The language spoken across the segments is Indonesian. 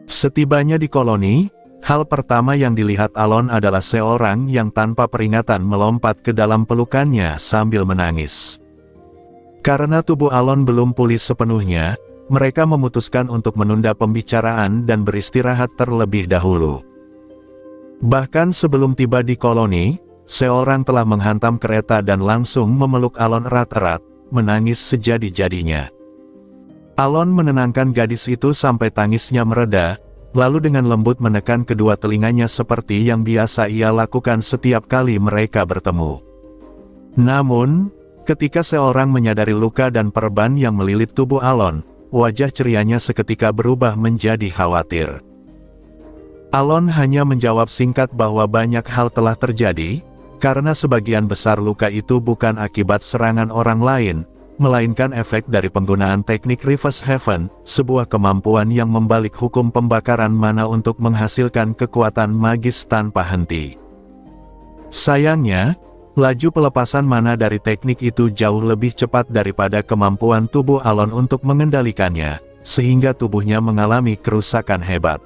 Setibanya di koloni, hal pertama yang dilihat Alon adalah seorang yang tanpa peringatan melompat ke dalam pelukannya sambil menangis. Karena tubuh Alon belum pulih sepenuhnya, mereka memutuskan untuk menunda pembicaraan dan beristirahat terlebih dahulu. Bahkan sebelum tiba di koloni, seorang telah menghantam kereta dan langsung memeluk Alon erat-erat, menangis sejadi-jadinya. Alon menenangkan gadis itu sampai tangisnya mereda, lalu dengan lembut menekan kedua telinganya seperti yang biasa ia lakukan setiap kali mereka bertemu. Namun, ketika seorang menyadari luka dan perban yang melilit tubuh Alon, wajah cerianya seketika berubah menjadi khawatir. Alon hanya menjawab singkat bahwa banyak hal telah terjadi, karena sebagian besar luka itu bukan akibat serangan orang lain, melainkan efek dari penggunaan teknik Reverse Heaven, sebuah kemampuan yang membalik hukum pembakaran mana untuk menghasilkan kekuatan magis tanpa henti. Sayangnya, laju pelepasan mana dari teknik itu jauh lebih cepat daripada kemampuan tubuh Alon untuk mengendalikannya, sehingga tubuhnya mengalami kerusakan hebat.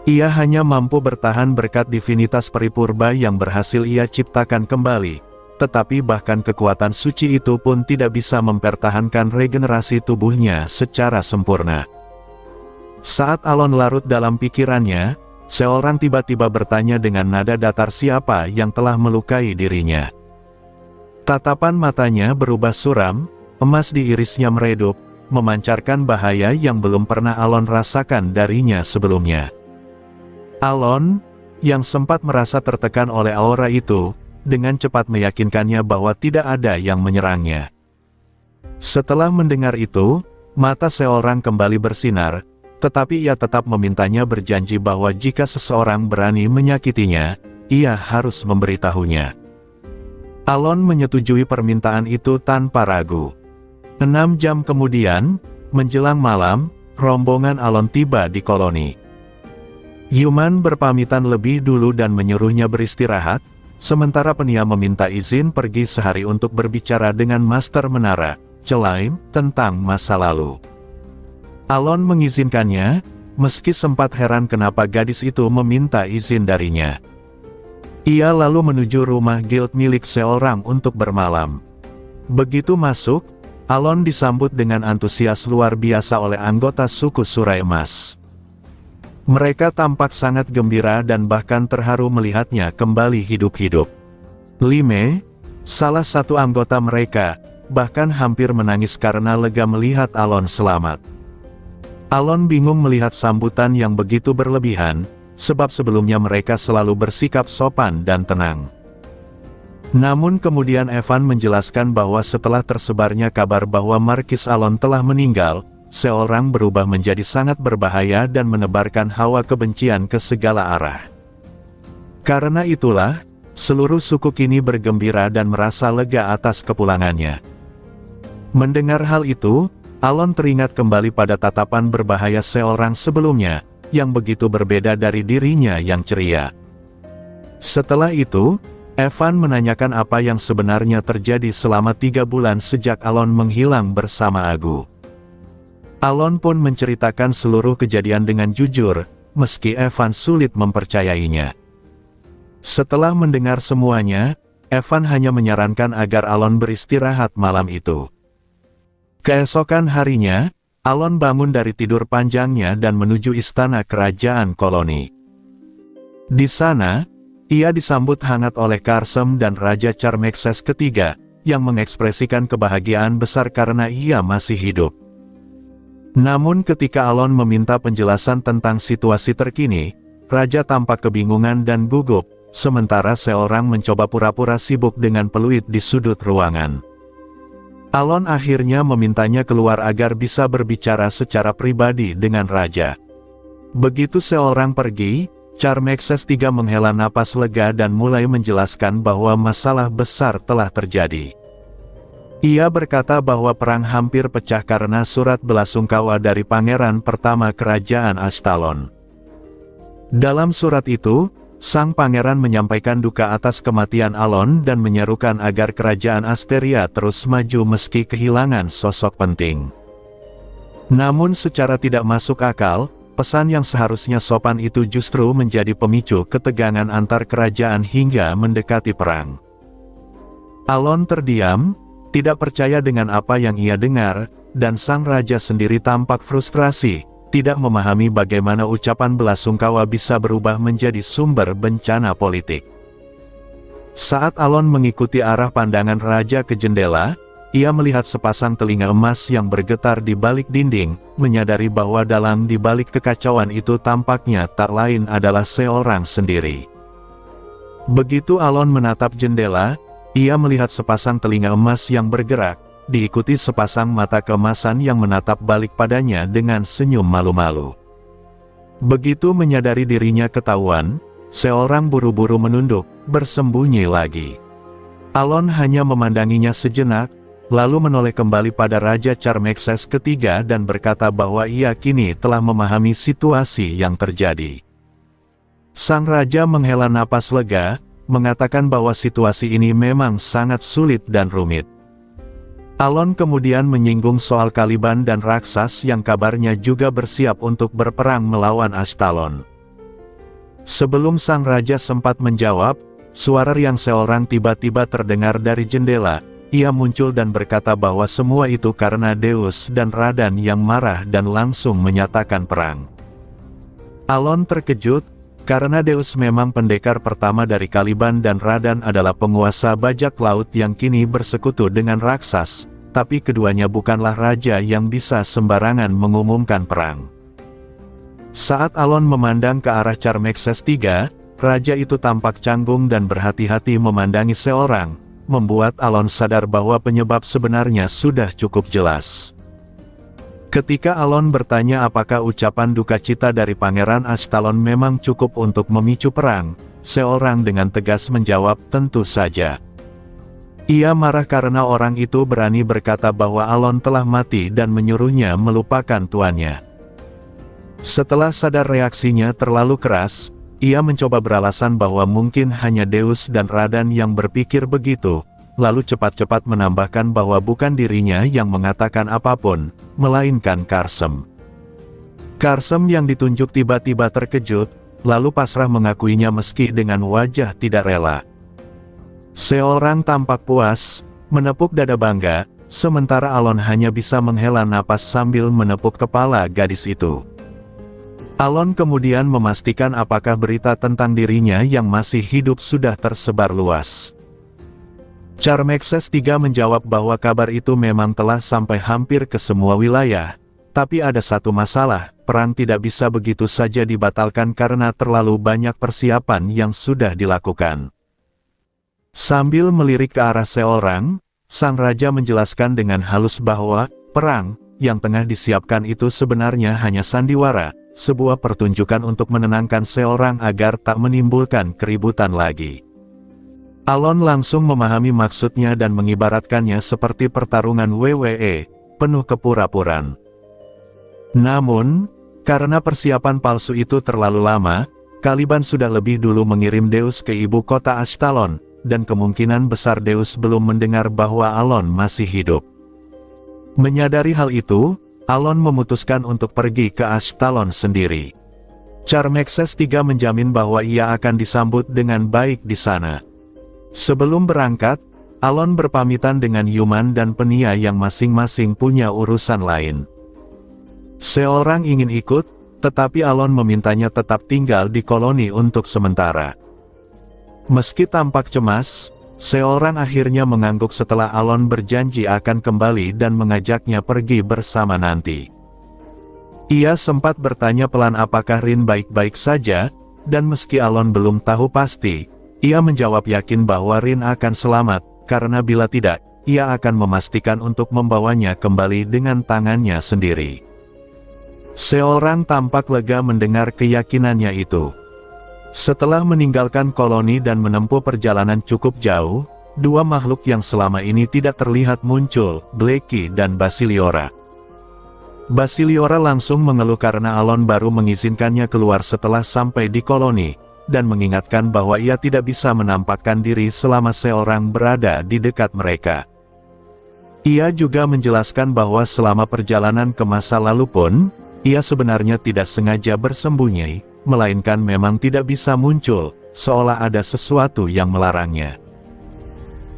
Ia hanya mampu bertahan berkat divinitas Paripurba yang berhasil ia ciptakan kembali. Tetapi bahkan kekuatan suci itu pun tidak bisa mempertahankan regenerasi tubuhnya secara sempurna. Saat Alon larut dalam pikirannya, seorang tiba-tiba bertanya dengan nada datar siapa yang telah melukai dirinya. Tatapan matanya berubah suram, emas di irisnya meredup, memancarkan bahaya yang belum pernah Alon rasakan darinya sebelumnya. Alon, yang sempat merasa tertekan oleh aura itu, dengan cepat meyakinkannya bahwa tidak ada yang menyerangnya. Setelah mendengar itu, mata seorang kembali bersinar, tetapi ia tetap memintanya berjanji bahwa jika seseorang berani menyakitinya, ia harus memberitahunya. Alon menyetujui permintaan itu tanpa ragu. 6 jam kemudian, menjelang malam, rombongan Alon tiba di koloni. Yuman berpamitan lebih dulu dan menyuruhnya beristirahat, sementara Penia meminta izin pergi sehari untuk berbicara dengan Master Menara, Celaim, tentang masa lalu. Alon mengizinkannya, meski sempat heran kenapa gadis itu meminta izin darinya. Ia lalu menuju rumah guild milik seorang untuk bermalam. Begitu masuk, Alon disambut dengan antusias luar biasa oleh anggota suku Surai Emas. Mereka tampak sangat gembira dan bahkan terharu melihatnya kembali hidup-hidup. Lime, salah satu anggota mereka, bahkan hampir menangis karena lega melihat Alon selamat. Alon bingung melihat sambutan yang begitu berlebihan, sebab sebelumnya mereka selalu bersikap sopan dan tenang. Namun kemudian Evan menjelaskan bahwa setelah tersebarnya kabar bahwa Markis Alon telah meninggal, seorang berubah menjadi sangat berbahaya dan menebarkan hawa kebencian ke segala arah. Karena itulah, seluruh suku kini bergembira dan merasa lega atas kepulangannya. Mendengar hal itu, Alon teringat kembali pada tatapan berbahaya seorang sebelumnya, yang begitu berbeda dari dirinya yang ceria. Setelah itu, Evan menanyakan apa yang sebenarnya terjadi selama 3 bulan sejak Alon menghilang bersama Agu. Alon pun menceritakan seluruh kejadian dengan jujur, meski Evan sulit mempercayainya. Setelah mendengar semuanya, Evan hanya menyarankan agar Alon beristirahat malam itu. Keesokan harinya, Alon bangun dari tidur panjangnya dan menuju istana kerajaan koloni. Di sana, ia disambut hangat oleh Karsem dan Raja Charmexes ketiga, yang mengekspresikan kebahagiaan besar karena ia masih hidup. Namun ketika Alon meminta penjelasan tentang situasi terkini, Raja tampak kebingungan dan gugup, sementara seorang mencoba pura-pura sibuk dengan peluit di sudut ruangan. Alon akhirnya memintanya keluar agar bisa berbicara secara pribadi dengan Raja. Begitu seorang pergi, Charmexes III menghela napas lega dan mulai menjelaskan bahwa masalah besar telah terjadi. Ia berkata bahwa perang hampir pecah karena surat belasungkawa dari Pangeran Pertama Kerajaan Astalon. Dalam surat itu, Sang pangeran menyampaikan duka atas kematian Alon dan menyerukan agar kerajaan Asteria terus maju meski kehilangan sosok penting. Namun secara tidak masuk akal, pesan yang seharusnya sopan itu justru menjadi pemicu ketegangan antar kerajaan hingga mendekati perang. Alon terdiam, tidak percaya dengan apa yang ia dengar, dan sang raja sendiri tampak frustrasi, tidak memahami bagaimana ucapan belasungkawa bisa berubah menjadi sumber bencana politik. Saat Alon mengikuti arah pandangan raja ke jendela, ia melihat sepasang telinga emas yang bergetar di balik dinding, menyadari bahwa dalam di balik kekacauan itu tampaknya tak lain adalah seorang sendiri. Begitu Alon menatap jendela, ia melihat sepasang telinga emas yang bergerak, diikuti sepasang mata keemasan yang menatap balik padanya dengan senyum malu-malu. Begitu menyadari dirinya ketahuan, seorang buru-buru menunduk, bersembunyi lagi. Alon hanya memandanginya sejenak, lalu menoleh kembali pada Raja Charmexes ketiga dan berkata bahwa ia kini telah memahami situasi yang terjadi. Sang raja menghela napas lega, mengatakan bahwa situasi ini memang sangat sulit dan rumit. Alon kemudian menyinggung soal Caliban dan raksas yang kabarnya juga bersiap untuk berperang melawan Ashtalon. Sebelum sang raja sempat menjawab, suara riang seorang tiba-tiba terdengar dari jendela. Ia muncul dan berkata bahwa semua itu karena Deus dan Radan yang marah dan langsung menyatakan perang. Alon terkejut, karena Deus memang pendekar pertama dari Caliban dan Radan adalah penguasa bajak laut yang kini bersekutu dengan raksas, tapi keduanya bukanlah raja yang bisa sembarangan mengumumkan perang. Saat Alon memandang ke arah Charmexes III, raja itu tampak canggung dan berhati-hati memandangi seorang, membuat Alon sadar bahwa penyebab sebenarnya sudah cukup jelas. Ketika Alon bertanya apakah ucapan duka cita dari Pangeran Ashtalon memang cukup untuk memicu perang, seorang dengan tegas menjawab tentu saja. Ia marah karena orang itu berani berkata bahwa Alon telah mati dan menyuruhnya melupakan tuannya. Setelah sadar reaksinya terlalu keras, ia mencoba beralasan bahwa mungkin hanya Deus dan Radan yang berpikir begitu, lalu cepat-cepat menambahkan bahwa bukan dirinya yang mengatakan apapun, melainkan Karsem. Karsem yang ditunjuk tiba-tiba terkejut, lalu pasrah mengakuinya meski dengan wajah tidak rela. Seorang tampak puas, menepuk dada bangga, sementara Alon hanya bisa menghela napas sambil menepuk kepala gadis itu. Alon kemudian memastikan apakah berita tentang dirinya yang masih hidup sudah tersebar luas. Charmexes III menjawab bahwa kabar itu memang telah sampai hampir ke semua wilayah, tapi ada satu masalah, perang tidak bisa begitu saja dibatalkan karena terlalu banyak persiapan yang sudah dilakukan. Sambil melirik ke arah seorang, sang raja menjelaskan dengan halus bahwa perang yang tengah disiapkan itu sebenarnya hanya sandiwara, sebuah pertunjukan untuk menenangkan seorang agar tak menimbulkan keributan lagi. Alon langsung memahami maksudnya dan mengibaratkannya seperti pertarungan WWE, penuh kepura-puraan. Namun, karena persiapan palsu itu terlalu lama, Caliban sudah lebih dulu mengirim Deus ke ibu kota Ashtalon, dan kemungkinan besar Deus belum mendengar bahwa Alon masih hidup. Menyadari hal itu, Alon memutuskan untuk pergi ke Ashtalon sendiri. Charmexes III menjamin bahwa ia akan disambut dengan baik di sana. Sebelum berangkat, Alon berpamitan dengan Yuman dan Penia yang masing-masing punya urusan lain. Seorang ingin ikut, tetapi Alon memintanya tetap tinggal di koloni untuk sementara. Meski tampak cemas, seorang akhirnya mengangguk setelah Alon berjanji akan kembali dan mengajaknya pergi bersama nanti. Ia sempat bertanya pelan apakah Rin baik-baik saja, dan meski Alon belum tahu pasti, ia menjawab yakin bahwa Rin akan selamat, karena bila tidak, ia akan memastikan untuk membawanya kembali dengan tangannya sendiri. Seorang tampak lega mendengar keyakinannya itu. Setelah meninggalkan koloni dan menempuh perjalanan cukup jauh, dua makhluk yang selama ini tidak terlihat muncul, Blackie dan Basiliora. Basiliora langsung mengeluh karena Alon baru mengizinkannya keluar setelah sampai di koloni. dan mengingatkan bahwa ia tidak bisa menampakkan diri selama seorang berada di dekat mereka. Ia juga menjelaskan bahwa selama perjalanan ke masa lalu pun, ia sebenarnya tidak sengaja bersembunyi, melainkan memang tidak bisa muncul, seolah ada sesuatu yang melarangnya.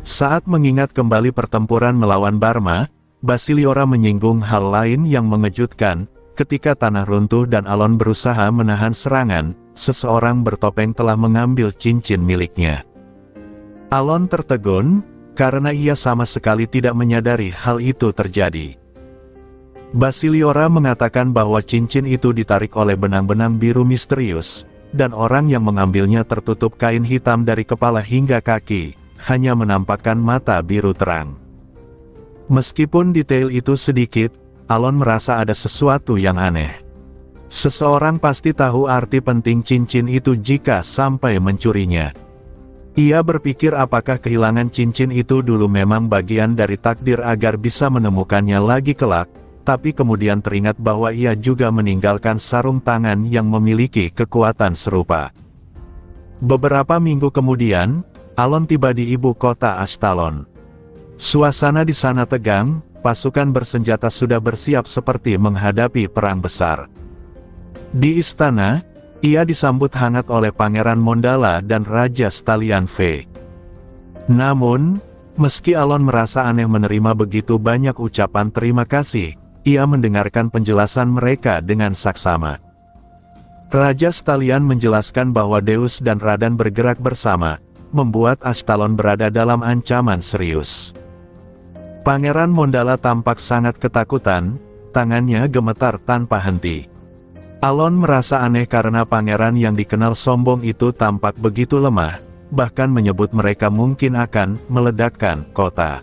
Saat mengingat kembali pertempuran melawan Barma, Basiliora menyinggung hal lain yang mengejutkan. Ketika tanah runtuh dan Alon berusaha menahan serangan, seseorang bertopeng telah mengambil cincin miliknya. Alon tertegun, karena ia sama sekali tidak menyadari hal itu terjadi. Basiliora mengatakan bahwa cincin itu ditarik oleh benang-benang biru misterius, dan orang yang mengambilnya tertutup kain hitam dari kepala hingga kaki, hanya menampakkan mata biru terang. Meskipun detail itu sedikit, Alon merasa ada sesuatu yang aneh. Seseorang pasti tahu arti penting cincin itu jika sampai mencurinya. Ia berpikir apakah kehilangan cincin itu dulu memang bagian dari takdir agar bisa menemukannya lagi kelak, tapi kemudian teringat bahwa ia juga meninggalkan sarung tangan yang memiliki kekuatan serupa. Beberapa minggu kemudian, Alon tiba di ibu kota Ashtalon. Suasana di sana tegang, pasukan bersenjata sudah bersiap seperti menghadapi perang besar. Di istana, ia disambut hangat oleh Pangeran Mondala dan Raja Stalian V. Namun, meski Alon merasa aneh menerima begitu banyak ucapan terima kasih, ia mendengarkan penjelasan mereka dengan saksama. Raja Stalian menjelaskan bahwa Deus dan Radan bergerak bersama, membuat Ashtalon berada dalam ancaman serius. Pangeran Mondala tampak sangat ketakutan, tangannya gemetar tanpa henti. Alon merasa aneh karena pangeran yang dikenal sombong itu tampak begitu lemah, bahkan menyebut mereka mungkin akan meledakkan kota.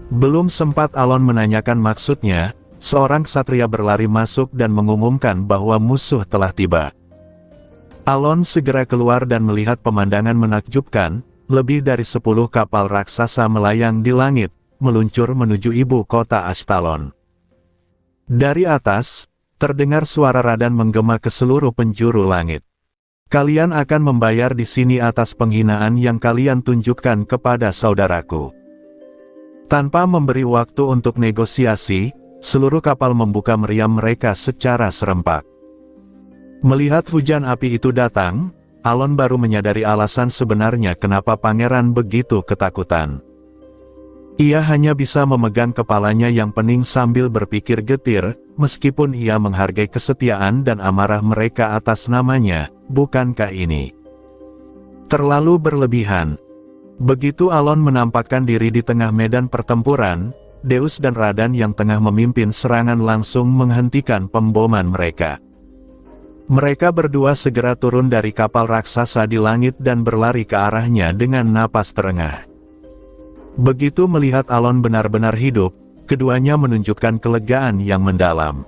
Belum sempat Alon menanyakan maksudnya, seorang ksatria berlari masuk dan mengumumkan bahwa musuh telah tiba. Alon segera keluar dan melihat pemandangan menakjubkan, lebih dari 10 kapal raksasa melayang di langit, meluncur menuju ibu kota Ashtalon. Dari atas, terdengar suara Radan menggema ke seluruh penjuru langit. Kalian akan membayar di sini atas penghinaan yang kalian tunjukkan kepada saudaraku. Tanpa memberi waktu untuk negosiasi, seluruh kapal membuka meriam mereka secara serempak. Melihat hujan api itu datang, Alon baru menyadari alasan sebenarnya kenapa pangeran begitu ketakutan. Ia hanya bisa memegang kepalanya yang pening sambil berpikir getir, meskipun ia menghargai kesetiaan dan amarah mereka atas namanya, bukankah ini terlalu berlebihan? Begitu Alon menampakkan diri di tengah medan pertempuran, Deus dan Radan yang tengah memimpin serangan langsung menghentikan pemboman mereka. Mereka berdua segera turun dari kapal raksasa di langit dan berlari ke arahnya dengan napas terengah. Begitu melihat Alon benar-benar hidup, keduanya menunjukkan kelegaan yang mendalam.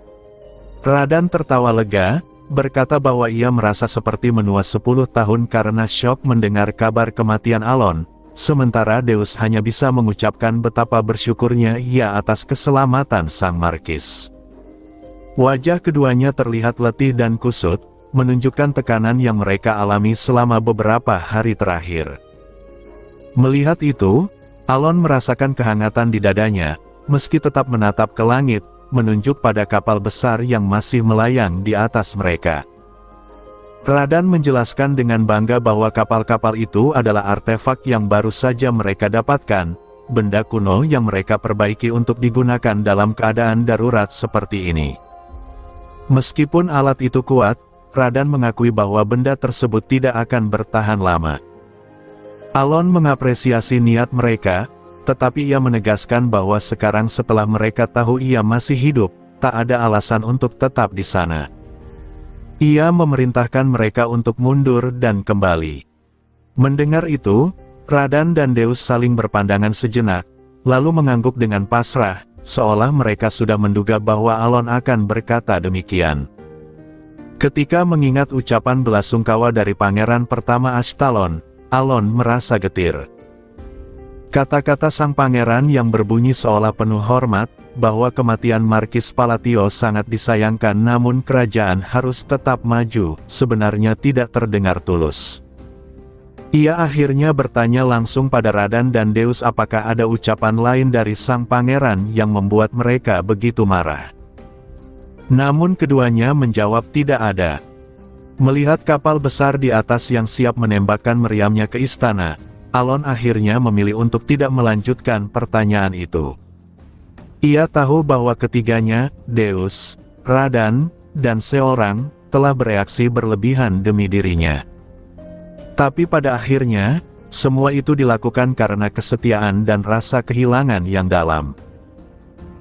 Radan tertawa lega, berkata bahwa ia merasa seperti menua 10 tahun karena syok mendengar kabar kematian Alon, sementara Deus hanya bisa mengucapkan betapa bersyukurnya ia atas keselamatan sang markis. Wajah keduanya terlihat letih dan kusut, menunjukkan tekanan yang mereka alami selama beberapa hari terakhir. Melihat itu, Alon merasakan kehangatan di dadanya, meski tetap menatap ke langit, menunjuk pada kapal besar yang masih melayang di atas mereka. Radan menjelaskan dengan bangga bahwa kapal-kapal itu adalah artefak yang baru saja mereka dapatkan, benda kuno yang mereka perbaiki untuk digunakan dalam keadaan darurat seperti ini. Meskipun alat itu kuat, Radan mengakui bahwa benda tersebut tidak akan bertahan lama. Alon mengapresiasi niat mereka, tetapi ia menegaskan bahwa sekarang setelah mereka tahu ia masih hidup, tak ada alasan untuk tetap di sana. Ia memerintahkan mereka untuk mundur dan kembali. Mendengar itu, Radan dan Deus saling berpandangan sejenak, lalu mengangguk dengan pasrah, seolah mereka sudah menduga bahwa Alon akan berkata demikian. Ketika mengingat ucapan belasungkawa dari Pangeran pertama Ashtalon, Alon merasa getir. Kata-kata sang pangeran yang berbunyi seolah penuh hormat, bahwa kematian Markis Palatio sangat disayangkan namun kerajaan harus tetap maju, sebenarnya tidak terdengar tulus. Ia akhirnya bertanya langsung pada Radan dan Deus apakah ada ucapan lain dari sang pangeran yang membuat mereka begitu marah. Namun keduanya menjawab tidak ada. Melihat kapal besar di atas yang siap menembakkan meriamnya ke istana, Alon akhirnya memilih untuk tidak melanjutkan pertanyaan itu. Ia tahu bahwa ketiganya, Deus, Radan, dan seorang, telah bereaksi berlebihan demi dirinya. Tapi pada akhirnya, semua itu dilakukan karena kesetiaan dan rasa kehilangan yang dalam.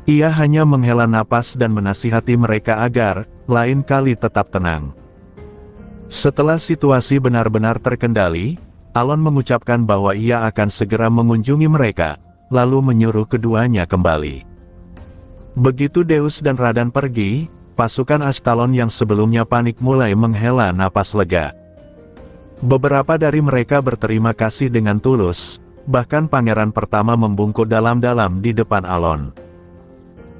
Ia hanya menghela napas dan menasihati mereka agar, lain kali tetap tenang. Setelah situasi benar-benar terkendali, Alon mengucapkan bahwa ia akan segera mengunjungi mereka, lalu menyuruh keduanya kembali. Begitu Deus dan Radan pergi, pasukan Astalon yang sebelumnya panik mulai menghela napas lega. Beberapa dari mereka berterima kasih dengan tulus, bahkan pangeran pertama membungkuk dalam-dalam di depan Alon.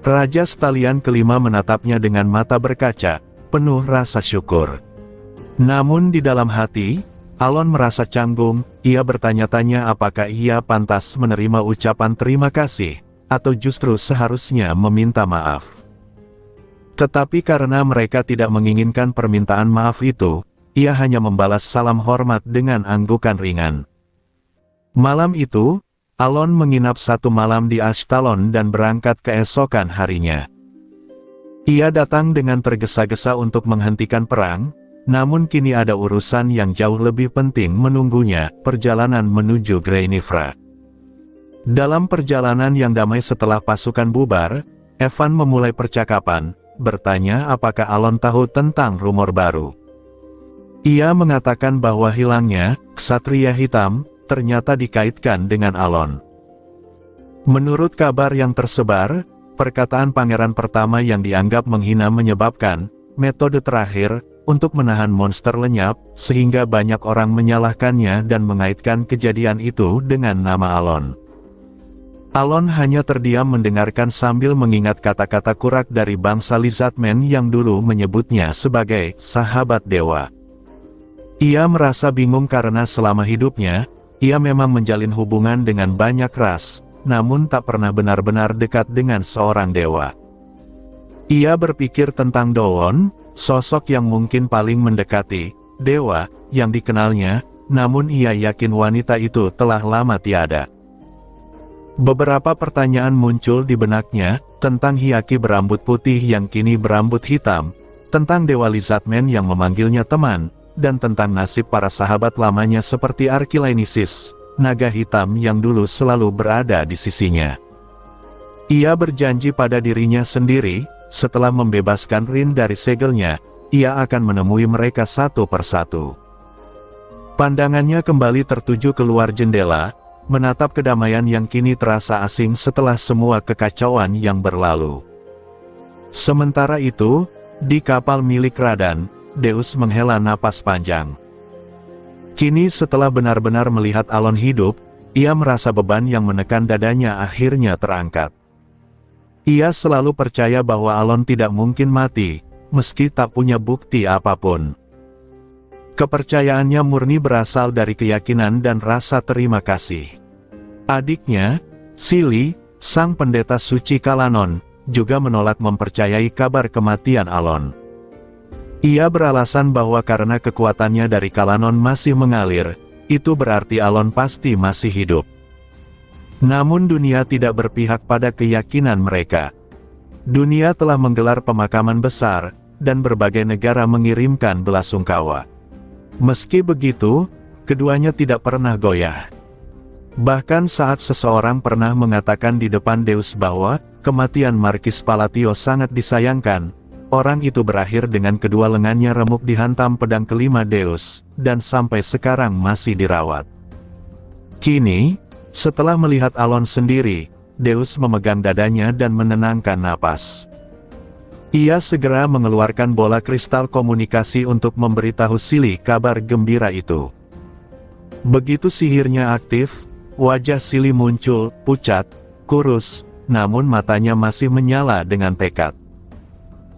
Raja Stalian kelima menatapnya dengan mata berkaca, penuh rasa syukur. Namun di dalam hati, Alon merasa canggung, ia bertanya-tanya apakah ia pantas menerima ucapan terima kasih, atau justru seharusnya meminta maaf. Tetapi karena mereka tidak menginginkan permintaan maaf itu, ia hanya membalas salam hormat dengan anggukan ringan. Malam itu, Alon menginap 1 malam di Astalon dan berangkat keesokan harinya. Ia datang dengan tergesa-gesa untuk menghentikan perang, namun kini ada urusan yang jauh lebih penting menunggunya, perjalanan menuju Greinifra. Dalam perjalanan yang damai setelah pasukan bubar, Evan memulai percakapan, bertanya apakah Alon tahu tentang rumor baru. Ia mengatakan bahwa hilangnya Ksatria Hitam ternyata dikaitkan dengan Alon. Menurut kabar yang tersebar, perkataan pangeran pertama yang dianggap menghina menyebabkan metode terakhir untuk menahan monster lenyap, sehingga banyak orang menyalahkannya dan mengaitkan kejadian itu dengan nama Alon. Alon hanya terdiam mendengarkan sambil mengingat kata-kata kurak dari bangsa Lizardmen yang dulu menyebutnya sebagai sahabat dewa. Ia merasa bingung karena selama hidupnya, ia memang menjalin hubungan dengan banyak ras, namun tak pernah benar-benar dekat dengan seorang dewa. Ia berpikir tentang Dowon, sosok yang mungkin paling mendekati dewa yang dikenalnya, namun ia yakin wanita itu telah lama tiada. Beberapa pertanyaan muncul di benaknya, tentang Hyaki berambut putih yang kini berambut hitam, tentang Dewa Lizardmen yang memanggilnya teman, dan tentang nasib para sahabat lamanya seperti Archilainesis, naga hitam yang dulu selalu berada di sisinya. Ia berjanji pada dirinya sendiri, setelah membebaskan Rin dari segelnya, ia akan menemui mereka satu persatu. Pandangannya kembali tertuju keluar jendela, menatap kedamaian yang kini terasa asing setelah semua kekacauan yang berlalu. Sementara itu, di kapal milik Radan, Deus menghela napas panjang. Kini setelah benar-benar melihat Alon hidup, ia merasa beban yang menekan dadanya akhirnya terangkat. Ia selalu percaya bahwa Alon tidak mungkin mati, meski tak punya bukti apapun. Kepercayaannya murni berasal dari keyakinan dan rasa terima kasih. Adiknya, Sili, sang pendeta suci Kalanon, juga menolak mempercayai kabar kematian Alon. Ia beralasan bahwa karena kekuatannya dari Kalanon masih mengalir, itu berarti Alon pasti masih hidup. Namun dunia tidak berpihak pada keyakinan mereka. Dunia telah menggelar pemakaman besar, dan berbagai negara mengirimkan belasungkawa. Meski begitu, keduanya tidak pernah goyah. Bahkan saat seseorang pernah mengatakan di depan Deus bahwa kematian Markis Palatio sangat disayangkan, orang itu berakhir dengan kedua lengannya remuk dihantam pedang kelima Deus, dan sampai sekarang masih dirawat. Kini, setelah melihat Alon sendiri, Deus memegang dadanya dan menenangkan napas. Ia segera mengeluarkan bola kristal komunikasi untuk memberitahu Sili kabar gembira itu. Begitu sihirnya aktif, wajah Sili muncul, pucat, kurus, namun matanya masih menyala dengan tekad.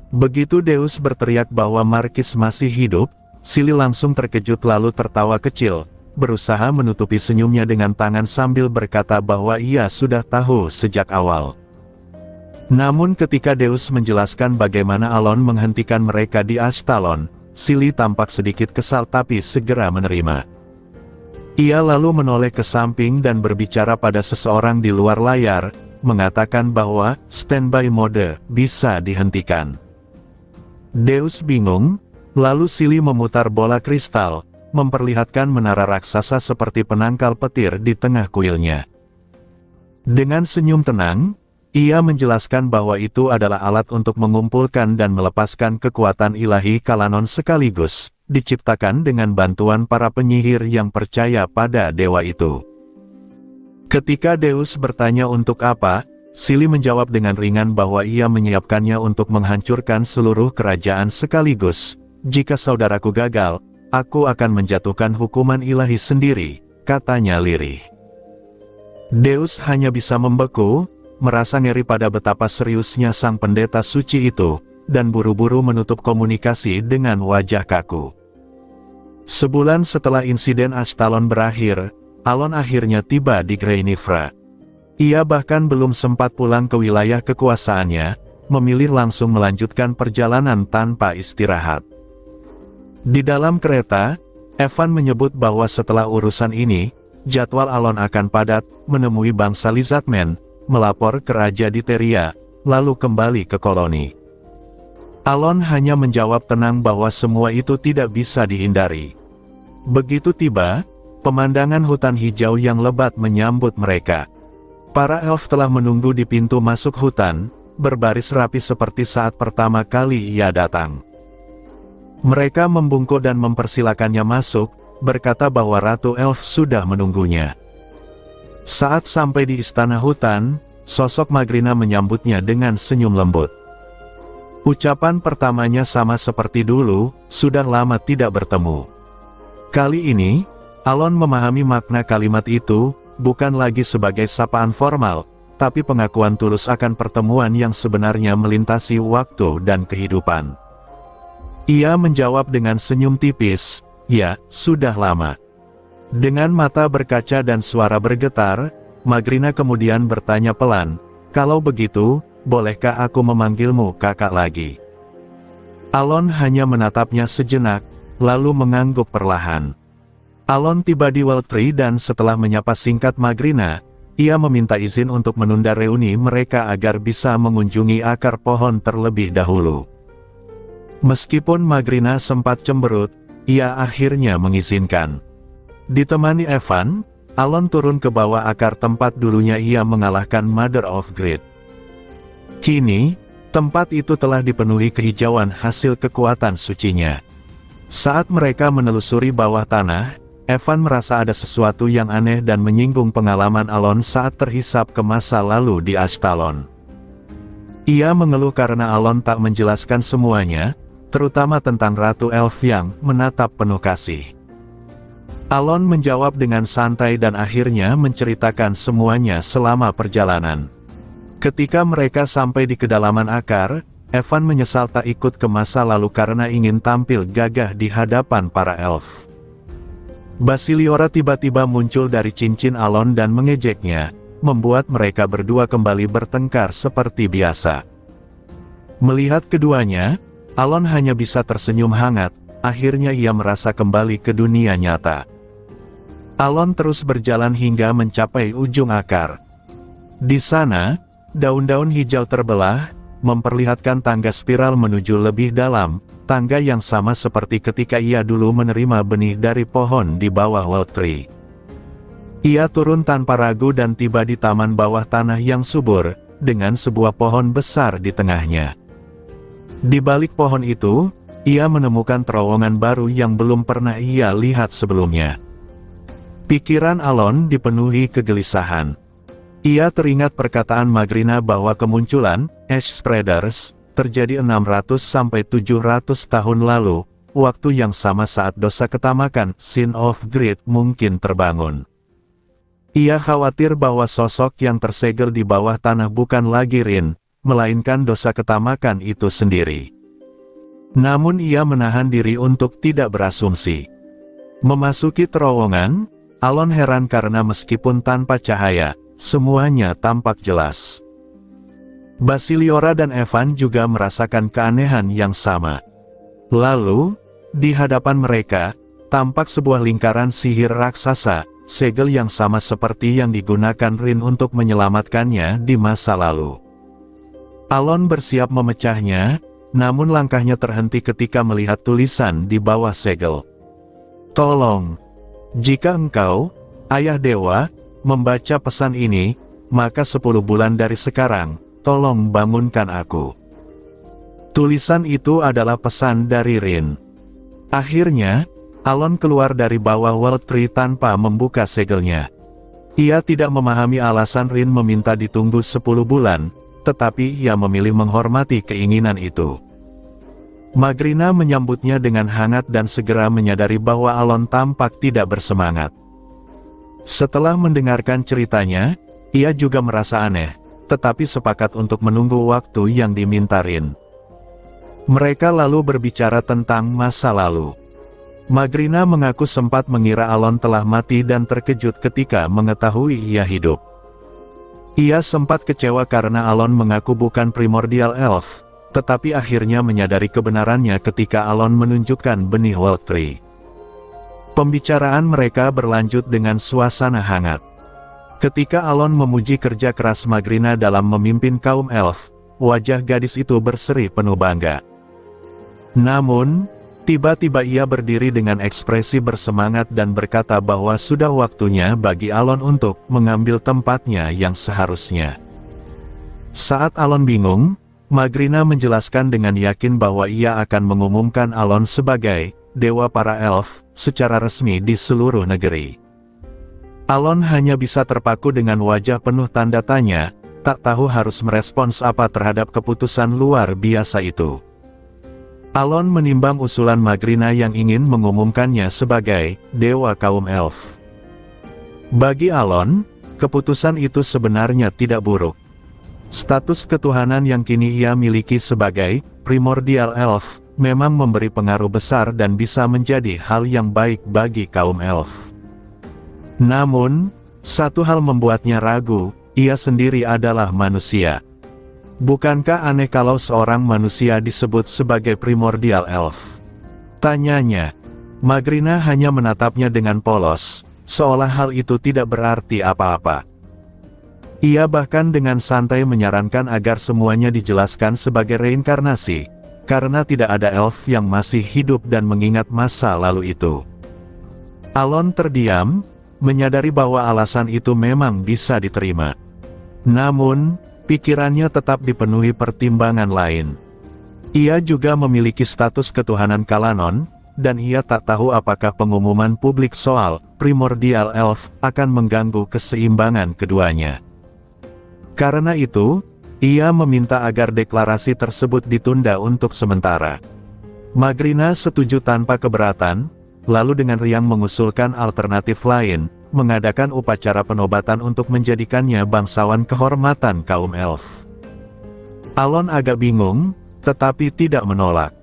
Begitu Deus berteriak bahwa Markis masih hidup, Silly langsung terkejut lalu tertawa kecil, berusaha menutupi senyumnya dengan tangan sambil berkata bahwa ia sudah tahu sejak awal. Namun ketika Deus menjelaskan bagaimana Alon menghentikan mereka di Ashtalon, Silly tampak sedikit kesal tapi segera menerima. Ia lalu menoleh ke samping dan berbicara pada seseorang di luar layar, mengatakan bahwa standby mode bisa dihentikan. Deus bingung, lalu Silly memutar bola kristal, memperlihatkan menara raksasa seperti penangkal petir di tengah kuilnya. Dengan senyum tenang, ia menjelaskan bahwa itu adalah alat untuk mengumpulkan dan melepaskan kekuatan ilahi Kalanon sekaligus, diciptakan dengan bantuan para penyihir yang percaya pada dewa itu. Ketika Deus bertanya untuk apa, Silly menjawab dengan ringan bahwa ia menyiapkannya untuk menghancurkan seluruh kerajaan sekaligus. Jika saudaraku gagal, aku akan menjatuhkan hukuman ilahi sendiri, katanya lirih. Deus hanya bisa membeku, merasa ngeri pada betapa seriusnya sang pendeta suci itu, dan buru-buru menutup komunikasi dengan wajah kaku. Sebulan setelah insiden Ashtalon berakhir, Alon akhirnya tiba di Greinifra. Ia bahkan belum sempat pulang ke wilayah kekuasaannya, memilih langsung melanjutkan perjalanan tanpa istirahat. Di dalam kereta, Evan menyebut bahwa setelah urusan ini, jadwal Alon akan padat, menemui bangsa Lizardmen, melapor ke Raja Diteria, lalu kembali ke koloni. Alon hanya menjawab tenang bahwa semua itu tidak bisa dihindari. Begitu tiba, pemandangan hutan hijau yang lebat menyambut mereka. Para elf telah menunggu di pintu masuk hutan, berbaris rapi seperti saat pertama kali ia datang. Mereka membungkuk dan mempersilakannya masuk, berkata bahwa Ratu Elf sudah menunggunya. Saat sampai di istana hutan, sosok Magrina menyambutnya dengan senyum lembut. Ucapan pertamanya sama seperti dulu, sudah lama tidak bertemu. Kali ini, Alon memahami makna kalimat itu, bukan lagi sebagai sapaan formal, tapi pengakuan tulus akan pertemuan yang sebenarnya melintasi waktu dan kehidupan. Ia menjawab dengan senyum tipis, "Ya, sudah lama." Dengan mata berkaca dan suara bergetar, Magrina kemudian bertanya pelan, "Kalau begitu, bolehkah aku memanggilmu kakak lagi?" Alon hanya menatapnya sejenak, lalu mengangguk perlahan. Alon tiba di Weltree dan setelah menyapa singkat Magrina, ia meminta izin untuk menunda reuni mereka agar bisa mengunjungi akar pohon terlebih dahulu. Meskipun Magrina sempat cemberut, ia akhirnya mengizinkan. Ditemani Evan, Alon turun ke bawah akar tempat dulunya ia mengalahkan Mother of Greed. Kini, tempat itu telah dipenuhi kehijauan hasil kekuatan sucinya. Saat mereka menelusuri bawah tanah, Evan merasa ada sesuatu yang aneh dan menyinggung pengalaman Alon saat terhisap ke masa lalu di Ashtalon. Ia mengeluh karena Alon tak menjelaskan semuanya, terutama tentang Ratu Elf yang menatap penuh kasih. Alon menjawab dengan santai dan akhirnya menceritakan semuanya selama perjalanan. Ketika mereka sampai di kedalaman akar, Evan menyesal tak ikut ke masa lalu karena ingin tampil gagah di hadapan para elf. Basiliora tiba-tiba muncul dari cincin Alon dan mengejeknya, membuat mereka berdua kembali bertengkar seperti biasa. Melihat keduanya, Alon hanya bisa tersenyum hangat, akhirnya ia merasa kembali ke dunia nyata. Alon terus berjalan hingga mencapai ujung akar. Di sana, daun-daun hijau terbelah, memperlihatkan tangga spiral menuju lebih dalam, tangga yang sama seperti ketika ia dulu menerima benih dari pohon di bawah Weltree. Ia turun tanpa ragu dan tiba di taman bawah tanah yang subur, dengan sebuah pohon besar di tengahnya. Di balik pohon itu, ia menemukan terowongan baru yang belum pernah ia lihat sebelumnya. Pikiran Alon dipenuhi kegelisahan. Ia teringat perkataan Magrina bahwa kemunculan Ash Spreaders terjadi 600–700 tahun lalu, waktu yang sama saat dosa ketamakan Sin of Greed mungkin terbangun. Ia khawatir bahwa sosok yang tersegel di bawah tanah bukan lagi Rin, melainkan dosa ketamakan itu sendiri. Namun ia menahan diri untuk tidak berasumsi. Memasuki terowongan, Alon heran karena meskipun tanpa cahaya, semuanya tampak jelas. Basiliora dan Evan juga merasakan keanehan yang sama. Lalu, di hadapan mereka, tampak sebuah lingkaran sihir raksasa, segel yang sama seperti yang digunakan Rin untuk menyelamatkannya di masa lalu. Alon bersiap memecahnya, namun langkahnya terhenti ketika melihat tulisan di bawah segel. Tolong, jika engkau, Ayah Dewa, membaca pesan ini, maka 10 bulan dari sekarang, tolong bangunkan aku. Tulisan itu adalah pesan dari Rin. Akhirnya, Alon keluar dari bawah World Tree tanpa membuka segelnya. Ia tidak memahami alasan Rin meminta ditunggu 10 bulan, tetapi ia memilih menghormati keinginan itu. Magrina menyambutnya dengan hangat dan segera menyadari bahwa Alon tampak tidak bersemangat. Setelah mendengarkan ceritanya, ia juga merasa aneh, tetapi sepakat untuk menunggu waktu yang diminta Rin. Mereka lalu berbicara tentang masa lalu. Magrina mengaku sempat mengira Alon telah mati dan terkejut ketika mengetahui ia hidup. Ia sempat kecewa karena Alon mengaku bukan primordial elf, tetapi akhirnya menyadari kebenarannya ketika Alon menunjukkan benih World Tree. Pembicaraan mereka berlanjut dengan suasana hangat. Ketika Alon memuji kerja keras Magrina dalam memimpin kaum elf, wajah gadis itu berseri penuh bangga. Namun, tiba-tiba ia berdiri dengan ekspresi bersemangat dan berkata bahwa sudah waktunya bagi Alon untuk mengambil tempatnya yang seharusnya. Saat Alon bingung, Magrina menjelaskan dengan yakin bahwa ia akan mengumumkan Alon sebagai Dewa para Elf secara resmi di seluruh negeri. Alon hanya bisa terpaku dengan wajah penuh tanda tanya, tak tahu harus merespons apa terhadap keputusan luar biasa itu. Alon menimbang usulan Magrina yang ingin mengumumkannya sebagai Dewa kaum Elf. Bagi Alon, keputusan itu sebenarnya tidak buruk. Status ketuhanan yang kini ia miliki sebagai Primordial Elf, memang memberi pengaruh besar dan bisa menjadi hal yang baik bagi kaum Elf. Namun, satu hal membuatnya ragu, ia sendiri adalah manusia. Bukankah aneh kalau seorang manusia disebut sebagai Primordial Elf? Tanyanya. Magrina hanya menatapnya dengan polos, seolah hal itu tidak berarti apa-apa. Ia bahkan dengan santai menyarankan agar semuanya dijelaskan sebagai reinkarnasi, karena tidak ada elf yang masih hidup dan mengingat masa lalu itu. Alon terdiam, menyadari bahwa alasan itu memang bisa diterima. Namun, pikirannya tetap dipenuhi pertimbangan lain. Ia juga memiliki status ketuhanan Kalanon, dan ia tak tahu apakah pengumuman publik soal Primordial Elf akan mengganggu keseimbangan keduanya. Karena itu, ia meminta agar deklarasi tersebut ditunda untuk sementara. Magrina setuju tanpa keberatan, lalu dengan riang mengusulkan alternatif lain, mengadakan upacara penobatan untuk menjadikannya bangsawan kehormatan kaum elf. Alon agak bingung, tetapi tidak menolak.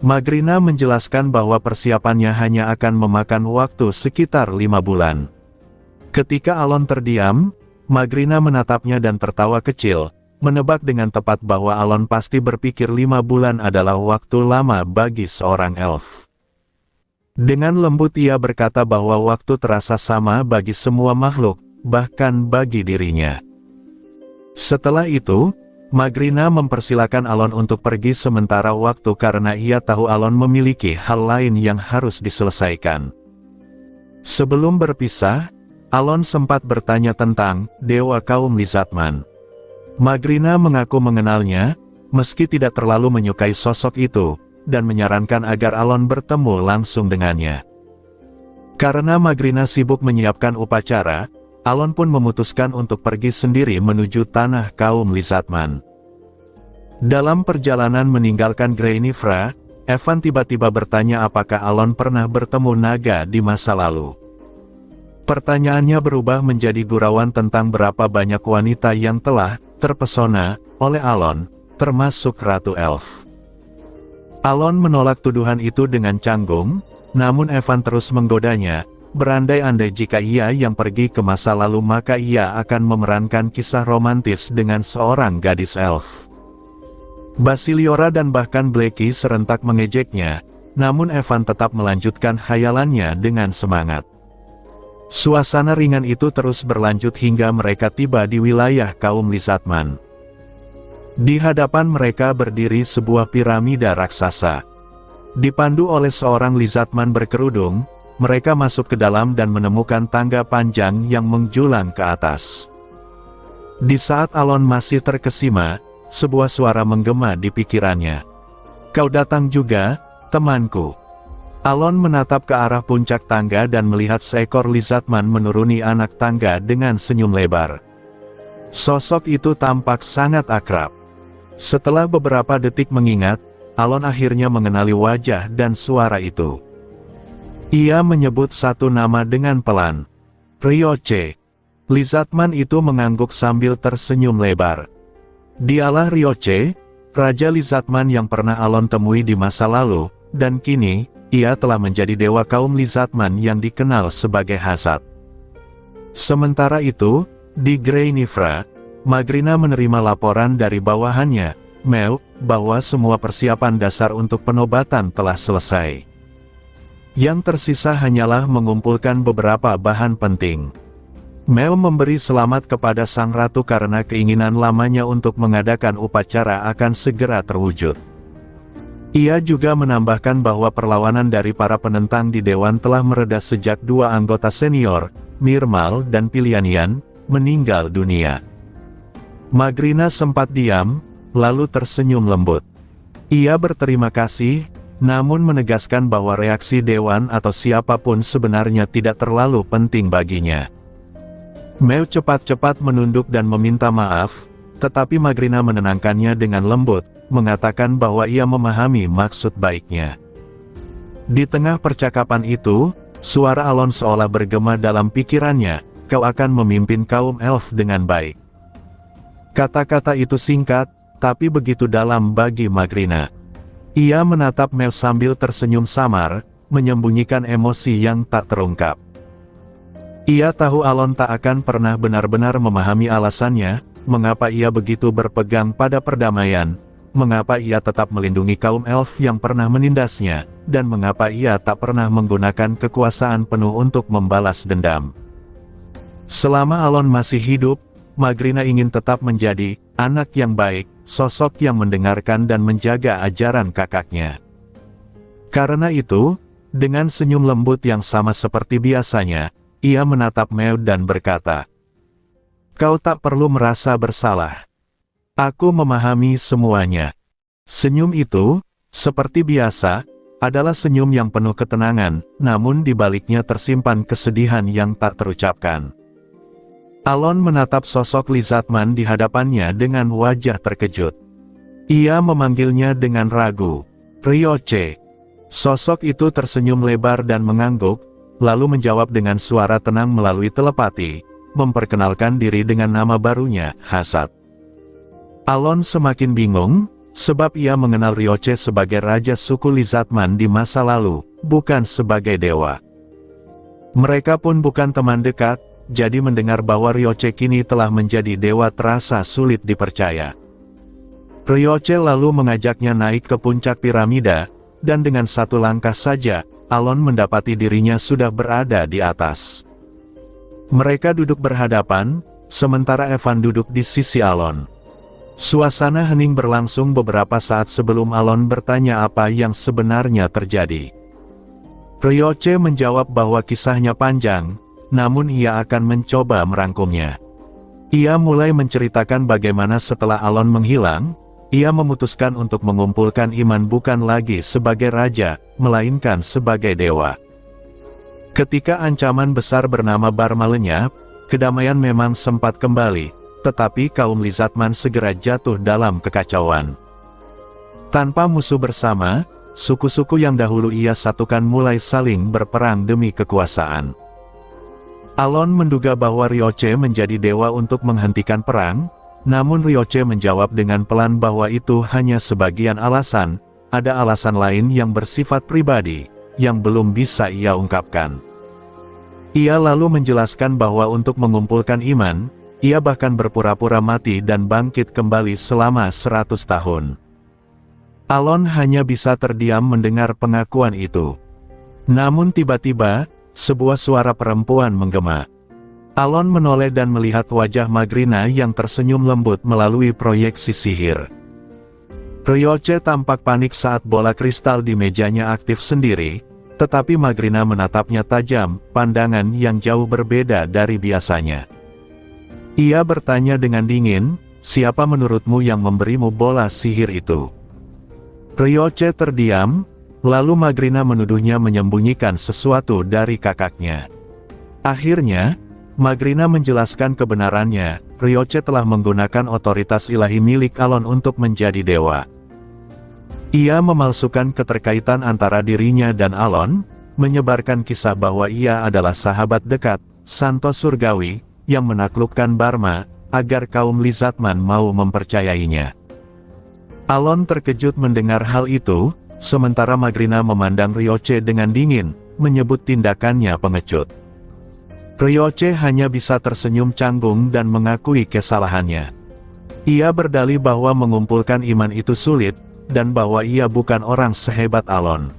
Magrina menjelaskan bahwa persiapannya hanya akan memakan waktu sekitar 5 bulan. Ketika Alon terdiam, Magrina menatapnya dan tertawa kecil, menebak dengan tepat bahwa Alon pasti berpikir 5 bulan adalah waktu lama bagi seorang elf. Dengan lembut ia berkata bahwa waktu terasa sama bagi semua makhluk, bahkan bagi dirinya. Setelah itu, Magrina mempersilakan Alon untuk pergi sementara waktu karena ia tahu Alon memiliki hal lain yang harus diselesaikan. Sebelum berpisah, Alon sempat bertanya tentang Dewa kaum Lizardman. Magrina mengaku mengenalnya, meski tidak terlalu menyukai sosok itu, dan menyarankan agar Alon bertemu langsung dengannya. Karena Magrina sibuk menyiapkan upacara, Alon pun memutuskan untuk pergi sendiri menuju tanah kaum Lizardman. Dalam perjalanan meninggalkan Greinifra, Evan tiba-tiba bertanya apakah Alon pernah bertemu naga di masa lalu. Pertanyaannya berubah menjadi gurauan tentang berapa banyak wanita yang telah terpesona oleh Alon, termasuk Ratu Elf. Alon menolak tuduhan itu dengan canggung, namun Evan terus menggodanya, berandai-andai jika ia yang pergi ke masa lalu maka ia akan memerankan kisah romantis dengan seorang gadis elf. Basiliora dan bahkan Blackie serentak mengejeknya, namun Evan tetap melanjutkan khayalannya dengan semangat. Suasana ringan itu terus berlanjut hingga mereka tiba di wilayah kaum Lizardman. Di hadapan mereka berdiri sebuah piramida raksasa. Dipandu oleh seorang Lizardman berkerudung, mereka masuk ke dalam dan menemukan tangga panjang yang menjulang ke atas. Di saat Alon masih terkesima, sebuah suara menggema di pikirannya. "Kau datang juga, temanku." Alon menatap ke arah puncak tangga dan melihat seekor Lizardman menuruni anak tangga dengan senyum lebar. Sosok itu tampak sangat akrab. Setelah beberapa detik mengingat, Alon akhirnya mengenali wajah dan suara itu. Ia menyebut satu nama dengan pelan. Ryoche. Lizardman itu mengangguk sambil tersenyum lebar. Dialah Ryoche, Raja Lizardman yang pernah Alon temui di masa lalu, dan kini, ia telah menjadi dewa kaum Lizardman yang dikenal sebagai Hasad. Sementara itu, di Grey Nifra, Magrina menerima laporan dari bawahannya, Mew, bahwa semua persiapan dasar untuk penobatan telah selesai. Yang tersisa hanyalah mengumpulkan beberapa bahan penting. Mew memberi selamat kepada sang ratu karena keinginan lamanya untuk mengadakan upacara akan segera terwujud. Ia juga menambahkan bahwa perlawanan dari para penentang di Dewan telah mereda sejak dua anggota senior, Nirmal dan Pilianian, meninggal dunia. Magrina sempat diam, lalu tersenyum lembut. Ia berterima kasih, namun menegaskan bahwa reaksi Dewan atau siapapun sebenarnya tidak terlalu penting baginya. Mew cepat-cepat menunduk dan meminta maaf, tetapi Magrina menenangkannya dengan lembut, mengatakan bahwa ia memahami maksud baiknya. Di tengah percakapan itu, suara Alon seolah bergema dalam pikirannya, "Kau akan memimpin kaum elf dengan baik." Kata-kata itu singkat, tapi begitu dalam bagi Magrina. Ia menatap Mew sambil tersenyum samar, menyembunyikan emosi yang tak terungkap. Ia tahu Alon tak akan pernah benar-benar memahami alasannya, mengapa ia begitu berpegang pada perdamaian, mengapa ia tetap melindungi kaum elf yang pernah menindasnya, dan mengapa ia tak pernah menggunakan kekuasaan penuh untuk membalas dendam. Selama Alon masih hidup, Magrina ingin tetap menjadi anak yang baik, sosok yang mendengarkan dan menjaga ajaran kakaknya. Karena itu, dengan senyum lembut yang sama seperti biasanya, ia menatap Mew dan berkata, "Kau tak perlu merasa bersalah. Aku memahami semuanya." Senyum itu, seperti biasa, adalah senyum yang penuh ketenangan, namun di baliknya tersimpan kesedihan yang tak terucapkan. Alon menatap sosok Lizardman di hadapannya dengan wajah terkejut. Ia memanggilnya dengan ragu, "Ryoche." Sosok itu tersenyum lebar dan mengangguk, lalu menjawab dengan suara tenang melalui telepati, memperkenalkan diri dengan nama barunya, Hasad. Alon semakin bingung, sebab ia mengenal Ryoche sebagai raja suku Lizardman di masa lalu, bukan sebagai dewa. Mereka pun bukan teman dekat, jadi mendengar bahwa Ryoche kini telah menjadi dewa terasa sulit dipercaya. Ryoche lalu mengajaknya naik ke puncak piramida, dan dengan satu langkah saja, Alon mendapati dirinya sudah berada di atas. Mereka duduk berhadapan, sementara Evan duduk di sisi Alon. Suasana hening berlangsung beberapa saat sebelum Alon bertanya apa yang sebenarnya terjadi. Ryoche menjawab bahwa kisahnya panjang, namun ia akan mencoba merangkumnya. Ia mulai menceritakan bagaimana setelah Alon menghilang, ia memutuskan untuk mengumpulkan iman bukan lagi sebagai raja, melainkan sebagai dewa. Ketika ancaman besar bernama Barma lenyap, kedamaian memang sempat kembali, tetapi kaum Lizardman segera jatuh dalam kekacauan. Tanpa musuh bersama, suku-suku yang dahulu ia satukan mulai saling berperang demi kekuasaan. Alon menduga bahwa Ryoche menjadi dewa untuk menghentikan perang, namun Ryoche menjawab dengan pelan bahwa itu hanya sebagian alasan, ada alasan lain yang bersifat pribadi, yang belum bisa ia ungkapkan. Ia lalu menjelaskan bahwa untuk mengumpulkan iman, ia bahkan berpura-pura mati dan bangkit kembali selama 100 tahun. Alon hanya bisa terdiam mendengar pengakuan itu. Namun tiba-tiba, sebuah suara perempuan menggema. Alon menoleh dan melihat wajah Magrina yang tersenyum lembut melalui proyeksi sihir. Ryoche tampak panik saat bola kristal di mejanya aktif sendiri, tetapi Magrina menatapnya tajam, pandangan yang jauh berbeda dari biasanya. Ia bertanya dengan dingin, "Siapa menurutmu yang memberimu bola sihir itu?" Ryoche terdiam, lalu Magrina menuduhnya menyembunyikan sesuatu dari kakaknya. Akhirnya, Magrina menjelaskan kebenarannya, Ryoche telah menggunakan otoritas ilahi milik Alon untuk menjadi dewa. Ia memalsukan keterkaitan antara dirinya dan Alon, menyebarkan kisah bahwa ia adalah sahabat dekat, Santo Surgawi, yang menaklukkan Barma, agar kaum Lizatman mau mempercayainya. Alon terkejut mendengar hal itu, sementara Magrina memandang Ryoche dengan dingin, menyebut tindakannya pengecut. Ryoche hanya bisa tersenyum canggung dan mengakui kesalahannya. Ia berdalih bahwa mengumpulkan iman itu sulit, dan bahwa ia bukan orang sehebat Alon.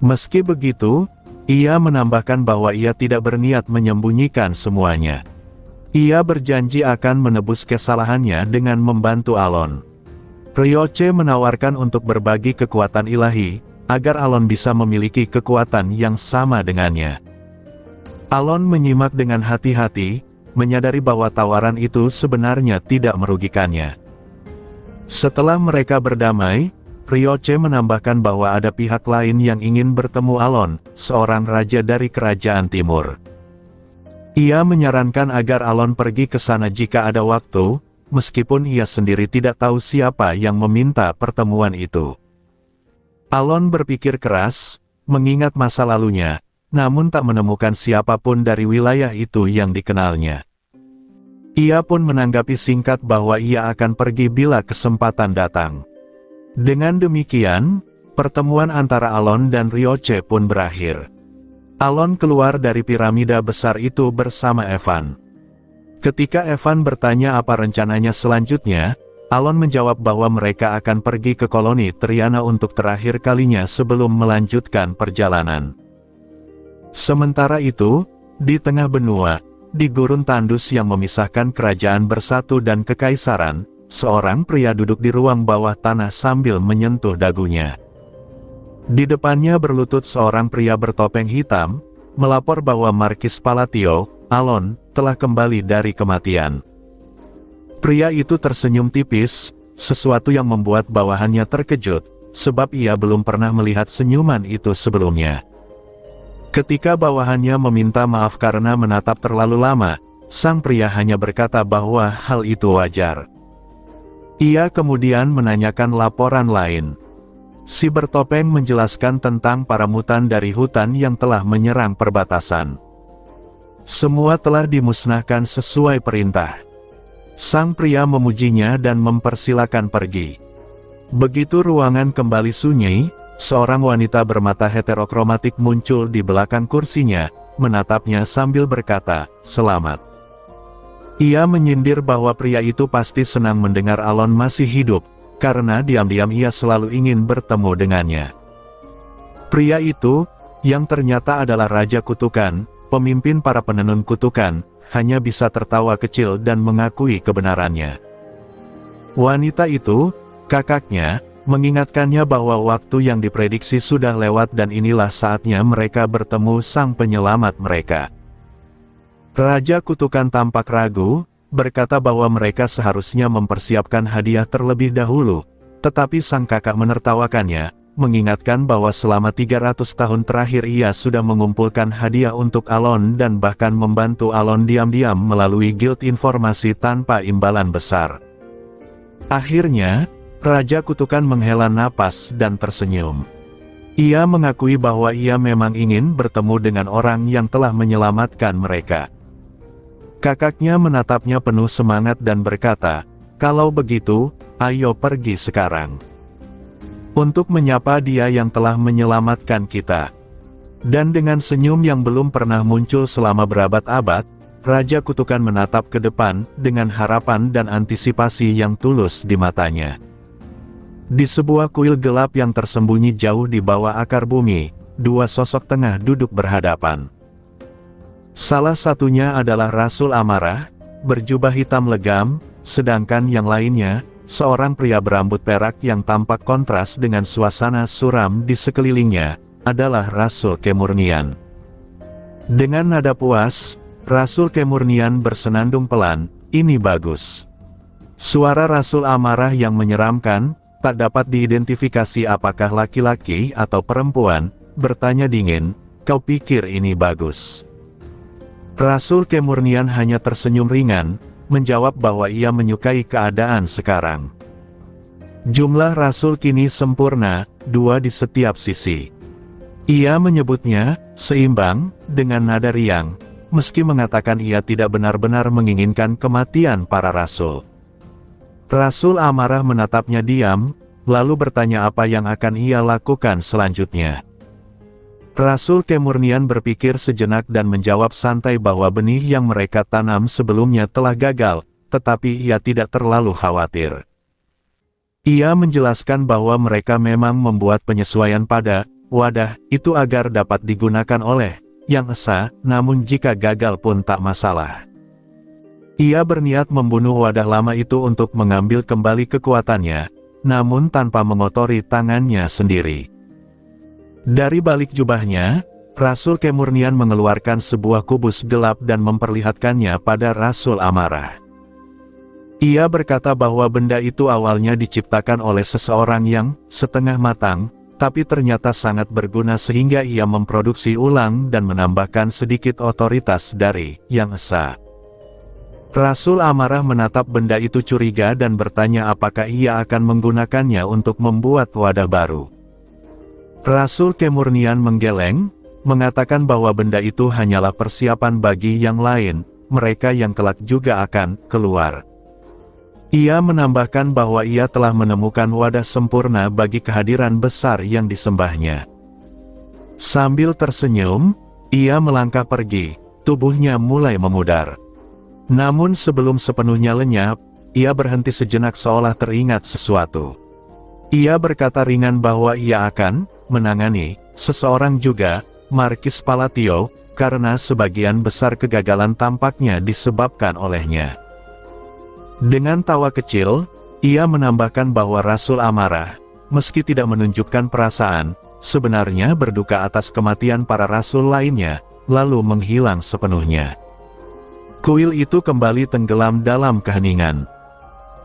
Meski begitu, ia menambahkan bahwa ia tidak berniat menyembunyikan semuanya. Ia berjanji akan menebus kesalahannya dengan membantu Alon. Ryoche menawarkan untuk berbagi kekuatan ilahi, agar Alon bisa memiliki kekuatan yang sama dengannya. Alon menyimak dengan hati-hati, menyadari bahwa tawaran itu sebenarnya tidak merugikannya. Setelah mereka berdamai, Ryoche menambahkan bahwa ada pihak lain yang ingin bertemu Alon, seorang raja dari kerajaan timur. Ia menyarankan agar Alon pergi ke sana jika ada waktu, meskipun ia sendiri tidak tahu siapa yang meminta pertemuan itu. Alon berpikir keras, mengingat masa lalunya, namun tak menemukan siapapun dari wilayah itu yang dikenalnya. Ia pun menanggapi singkat bahwa ia akan pergi bila kesempatan datang. Dengan demikian, pertemuan antara Alon dan Ryoche pun berakhir. Alon keluar dari piramida besar itu bersama Evan. Ketika Evan bertanya apa rencananya selanjutnya, Alon menjawab bahwa mereka akan pergi ke koloni Triana untuk terakhir kalinya sebelum melanjutkan perjalanan. Sementara itu, di tengah benua, di gurun tandus yang memisahkan kerajaan bersatu dan kekaisaran, seorang pria duduk di ruang bawah tanah sambil menyentuh dagunya. Di depannya berlutut seorang pria bertopeng hitam, melapor bahwa Markis Palatio, Alon, telah kembali dari kematian. Pria itu tersenyum tipis, sesuatu yang membuat bawahannya terkejut, sebab ia belum pernah melihat senyuman itu sebelumnya. Ketika bawahannya meminta maaf karena menatap terlalu lama, sang pria hanya berkata bahwa hal itu wajar. Ia kemudian menanyakan laporan lain. Si bertopeng menjelaskan tentang para mutan dari hutan yang telah menyerang perbatasan. Semua telah dimusnahkan sesuai perintah. Sang pria memujinya dan mempersilakan pergi. Begitu ruangan kembali sunyi, seorang wanita bermata heterokromatik muncul di belakang kursinya, menatapnya sambil berkata, "Selamat." Ia menyindir bahwa pria itu pasti senang mendengar Alon masih hidup, karena diam-diam ia selalu ingin bertemu dengannya. Pria itu, yang ternyata adalah Raja Kutukan, pemimpin para penenun kutukan, hanya bisa tertawa kecil dan mengakui kebenarannya. Wanita itu, kakaknya, mengingatkannya bahwa waktu yang diprediksi sudah lewat dan inilah saatnya mereka bertemu sang penyelamat mereka. Raja Kutukan tampak ragu, berkata bahwa mereka seharusnya mempersiapkan hadiah terlebih dahulu, tetapi sang kakak menertawakannya, mengingatkan bahwa selama 300 tahun terakhir ia sudah mengumpulkan hadiah untuk Alon dan bahkan membantu Alon diam-diam melalui guild informasi tanpa imbalan besar. Akhirnya, Raja Kutukan menghela napas dan tersenyum. Ia mengakui bahwa ia memang ingin bertemu dengan orang yang telah menyelamatkan mereka. Kakaknya menatapnya penuh semangat dan berkata, "Kalau begitu, ayo pergi sekarang. Untuk menyapa dia yang telah menyelamatkan kita." Dan dengan senyum yang belum pernah muncul selama berabad-abad, Raja Kutukan menatap ke depan dengan harapan dan antisipasi yang tulus di matanya. Di sebuah kuil gelap yang tersembunyi jauh di bawah akar bumi, dua sosok tengah duduk berhadapan. Salah satunya adalah Rasul Amarah, berjubah hitam legam, sedangkan yang lainnya, seorang pria berambut perak yang tampak kontras dengan suasana suram di sekelilingnya, adalah Rasul Kemurnian. Dengan nada puas, Rasul Kemurnian bersenandung pelan, "Ini bagus." Suara Rasul Amarah yang menyeramkan, tak dapat diidentifikasi apakah laki-laki atau perempuan, bertanya dingin, "Kau pikir ini bagus?" Rasul Kemurnian hanya tersenyum ringan, menjawab bahwa ia menyukai keadaan sekarang. Jumlah Rasul kini sempurna, 2 di setiap sisi. Ia menyebutnya seimbang, dengan nada riang, meski mengatakan ia tidak benar-benar menginginkan kematian para Rasul. Rasul Amarah menatapnya diam, lalu bertanya apa yang akan ia lakukan selanjutnya. Rasul Kemurnian berpikir sejenak dan menjawab santai bahwa benih yang mereka tanam sebelumnya telah gagal, tetapi ia tidak terlalu khawatir. Ia menjelaskan bahwa mereka memang membuat penyesuaian pada wadah itu agar dapat digunakan oleh Yang Esa, namun jika gagal pun tak masalah. Ia berniat membunuh wadah lama itu untuk mengambil kembali kekuatannya, namun tanpa mengotori tangannya sendiri. Dari balik jubahnya, Rasul Kemurnian mengeluarkan sebuah kubus gelap dan memperlihatkannya pada Rasul Amarah. Ia berkata bahwa benda itu awalnya diciptakan oleh seseorang yang setengah matang, tapi ternyata sangat berguna sehingga ia memproduksi ulang dan menambahkan sedikit otoritas dari Yang Esa. Rasul Amarah menatap benda itu curiga dan bertanya apakah ia akan menggunakannya untuk membuat wadah baru. Rasul Kemurnian menggeleng, mengatakan bahwa benda itu hanyalah persiapan bagi yang lain, mereka yang kelak juga akan keluar. Ia menambahkan bahwa ia telah menemukan wadah sempurna bagi kehadiran besar yang disembahnya. Sambil tersenyum, ia melangkah pergi, tubuhnya mulai memudar. Namun sebelum sepenuhnya lenyap, ia berhenti sejenak seolah teringat sesuatu. Ia berkata ringan bahwa ia akan menangani seseorang juga, Markis Palatio, karena sebagian besar kegagalan tampaknya disebabkan olehnya. Dengan tawa kecil, ia menambahkan bahwa Rasul Amarah, meski tidak menunjukkan perasaan, sebenarnya berduka atas kematian para rasul lainnya, lalu menghilang sepenuhnya. Kuil itu kembali tenggelam dalam keheningan.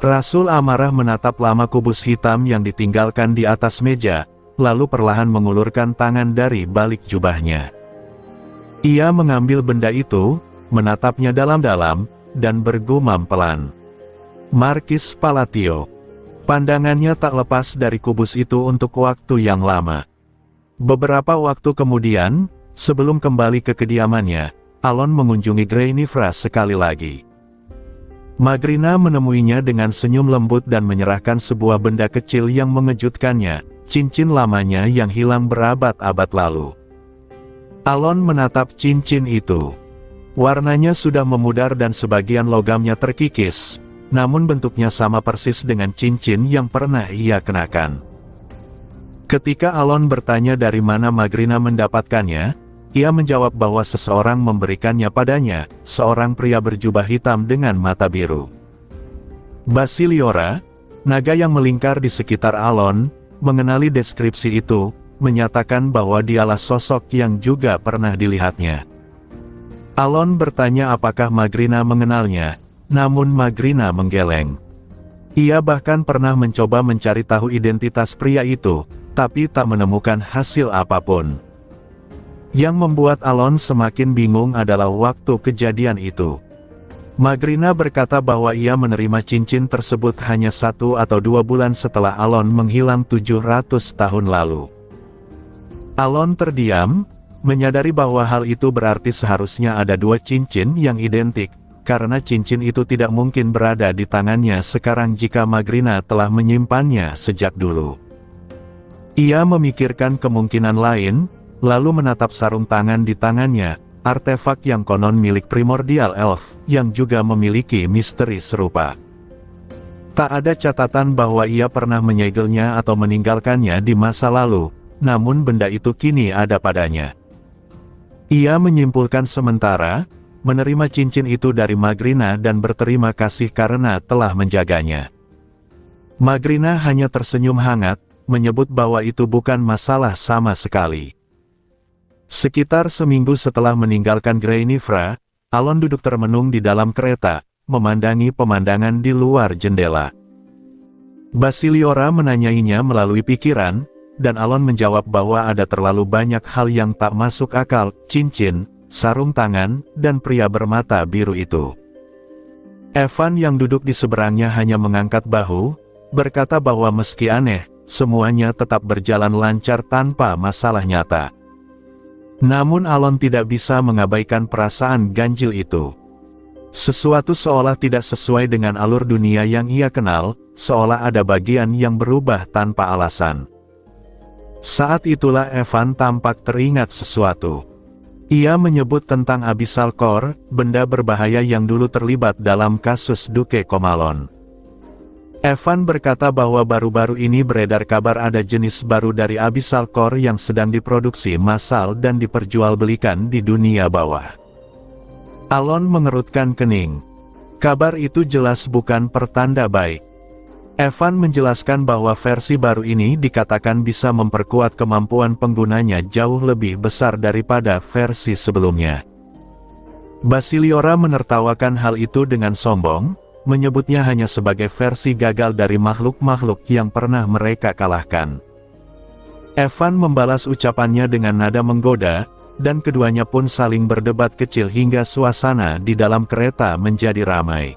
Rasul Amarah menatap lama kubus hitam yang ditinggalkan di atas meja, lalu perlahan mengulurkan tangan dari balik jubahnya. Ia mengambil benda itu, menatapnya dalam-dalam, dan bergumam pelan. Markis Palatio. Pandangannya tak lepas dari kubus itu untuk waktu yang lama. Beberapa waktu kemudian, sebelum kembali ke kediamannya, Alon mengunjungi Grey-Nifra sekali lagi. Magrina menemuinya dengan senyum lembut dan menyerahkan sebuah benda kecil yang mengejutkannya, cincin lamanya yang hilang berabad-abad lalu. Alon menatap cincin itu. Warnanya sudah memudar dan sebagian logamnya terkikis, namun bentuknya sama persis dengan cincin yang pernah ia kenakan. Ketika Alon bertanya dari mana Magrina mendapatkannya, ia menjawab bahwa seseorang memberikannya padanya, seorang pria berjubah hitam dengan mata biru. Basiliora, naga yang melingkar di sekitar Alon, mengenali deskripsi itu, menyatakan bahwa dialah sosok yang juga pernah dilihatnya. Alon bertanya apakah Magrina mengenalnya, namun Magrina menggeleng. Ia bahkan pernah mencoba mencari tahu identitas pria itu, tapi tak menemukan hasil apapun. Yang membuat Alon semakin bingung adalah waktu kejadian itu. Magrina berkata bahwa ia menerima cincin tersebut hanya 1 atau 2 bulan setelah Alon menghilang 700 tahun lalu. Alon terdiam, menyadari bahwa hal itu berarti seharusnya ada dua cincin yang identik, karena cincin itu tidak mungkin berada di tangannya sekarang jika Magrina telah menyimpannya sejak dulu. Ia memikirkan kemungkinan lain, lalu menatap sarung tangan di tangannya, artefak yang konon milik primordial elf, yang juga memiliki misteri serupa. Tak ada catatan bahwa ia pernah menyegelnya atau meninggalkannya di masa lalu, namun benda itu kini ada padanya. Ia menyimpulkan sementara, menerima cincin itu dari Magrina dan berterima kasih karena telah menjaganya. Magrina hanya tersenyum hangat, menyebut bahwa itu bukan masalah sama sekali. Sekitar seminggu setelah meninggalkan Greinifra, Alon duduk termenung di dalam kereta, memandangi pemandangan di luar jendela. Basiliora menanyainya melalui pikiran, dan Alon menjawab bahwa ada terlalu banyak hal yang tak masuk akal, cincin, sarung tangan, dan pria bermata biru itu. Evan yang duduk di seberangnya hanya mengangkat bahu, berkata bahwa meski aneh, semuanya tetap berjalan lancar tanpa masalah nyata. Namun Alon tidak bisa mengabaikan perasaan ganjil itu. Sesuatu seolah tidak sesuai dengan alur dunia yang ia kenal, seolah ada bagian yang berubah tanpa alasan. Saat itulah Evan tampak teringat sesuatu. Ia menyebut tentang Abyssal Core, benda berbahaya yang dulu terlibat dalam kasus Duke Komalon. Evan berkata bahwa baru-baru ini beredar kabar ada jenis baru dari Abyssal Core yang sedang diproduksi massal dan diperjualbelikan di dunia bawah. Alon mengerutkan kening. Kabar itu jelas bukan pertanda baik. Evan menjelaskan bahwa versi baru ini dikatakan bisa memperkuat kemampuan penggunanya jauh lebih besar daripada versi sebelumnya. Basiliora menertawakan hal itu dengan sombong, menyebutnya hanya sebagai versi gagal dari makhluk-makhluk yang pernah mereka kalahkan. Evan membalas ucapannya dengan nada menggoda, dan keduanya pun saling berdebat kecil hingga suasana di dalam kereta menjadi ramai.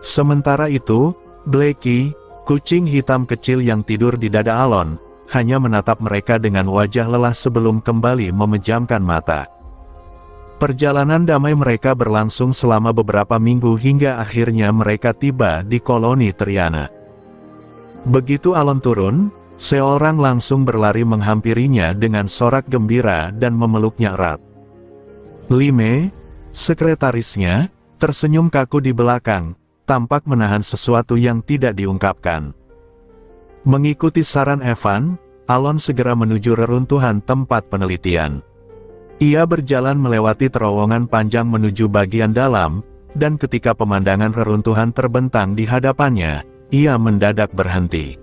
Sementara itu, Blackie, kucing hitam kecil yang tidur di dada Alon, hanya menatap mereka dengan wajah lelah sebelum kembali memejamkan mata. Perjalanan damai mereka berlangsung selama beberapa minggu hingga akhirnya mereka tiba di koloni Triana. Begitu Alon turun, seorang langsung berlari menghampirinya dengan sorak gembira dan memeluknya erat. Lime, sekretarisnya, tersenyum kaku di belakang, tampak menahan sesuatu yang tidak diungkapkan. Mengikuti saran Evan, Alon segera menuju reruntuhan tempat penelitian. Ia berjalan melewati terowongan panjang menuju bagian dalam, dan ketika pemandangan reruntuhan terbentang di hadapannya, ia mendadak berhenti.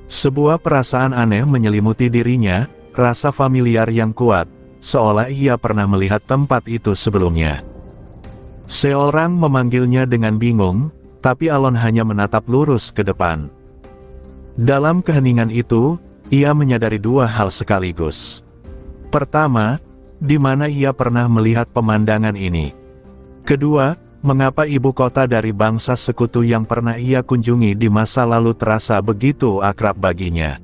Sebuah perasaan aneh menyelimuti dirinya, rasa familiar yang kuat, seolah ia pernah melihat tempat itu sebelumnya. Seorang memanggilnya dengan bingung, tapi Alon hanya menatap lurus ke depan. Dalam keheningan itu, ia menyadari dua hal sekaligus. Pertama, di mana ia pernah melihat pemandangan ini. Kedua, mengapa ibu kota dari bangsa sekutu yang pernah ia kunjungi di masa lalu terasa begitu akrab baginya.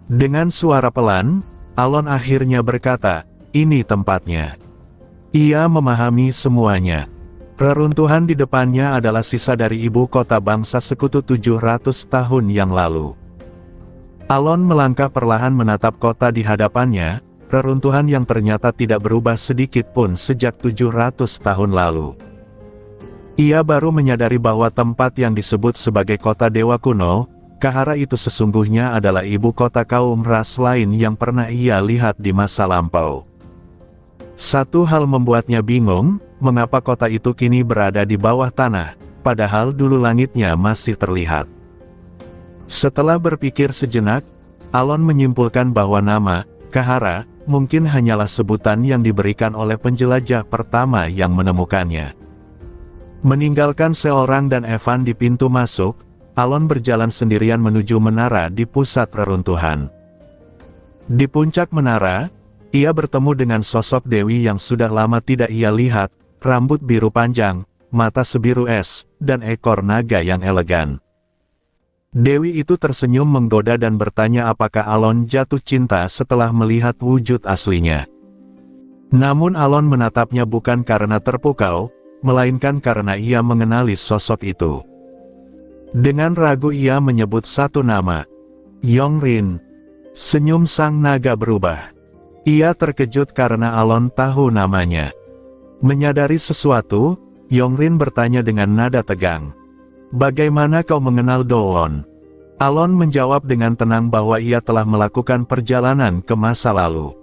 Dengan suara pelan, Alon akhirnya berkata, "Ini tempatnya." Ia memahami semuanya. Reruntuhan di depannya adalah sisa dari ibu kota bangsa sekutu 700 tahun yang lalu. Alon melangkah perlahan menatap kota di hadapannya, reruntuhan yang ternyata tidak berubah sedikit pun sejak 700 tahun lalu. Ia baru menyadari bahwa tempat yang disebut sebagai kota dewa kuno, Kahara itu sesungguhnya adalah ibu kota kaum ras lain yang pernah ia lihat di masa lampau. Satu hal membuatnya bingung, mengapa kota itu kini berada di bawah tanah, padahal dulu langitnya masih terlihat. Setelah berpikir sejenak, Alon menyimpulkan bahwa nama Kahara mungkin hanyalah sebutan yang diberikan oleh penjelajah pertama yang menemukannya. Meninggalkan seorang dan Evan di pintu masuk, Alon berjalan sendirian menuju menara di pusat reruntuhan. Di puncak menara, ia bertemu dengan sosok Dewi yang sudah lama tidak ia lihat, rambut biru panjang, mata sebiru es, dan ekor naga yang elegan. Dewi itu tersenyum menggoda dan bertanya apakah Alon jatuh cinta setelah melihat wujud aslinya. Namun Alon menatapnya bukan karena terpukau, melainkan karena ia mengenali sosok itu. Dengan ragu ia menyebut satu nama, Yongrin. Senyum sang naga berubah. Ia terkejut karena Alon tahu namanya. Menyadari sesuatu, Yongrin bertanya dengan nada tegang. Bagaimana kau mengenal Dowon? Alon menjawab dengan tenang bahwa ia telah melakukan perjalanan ke masa lalu.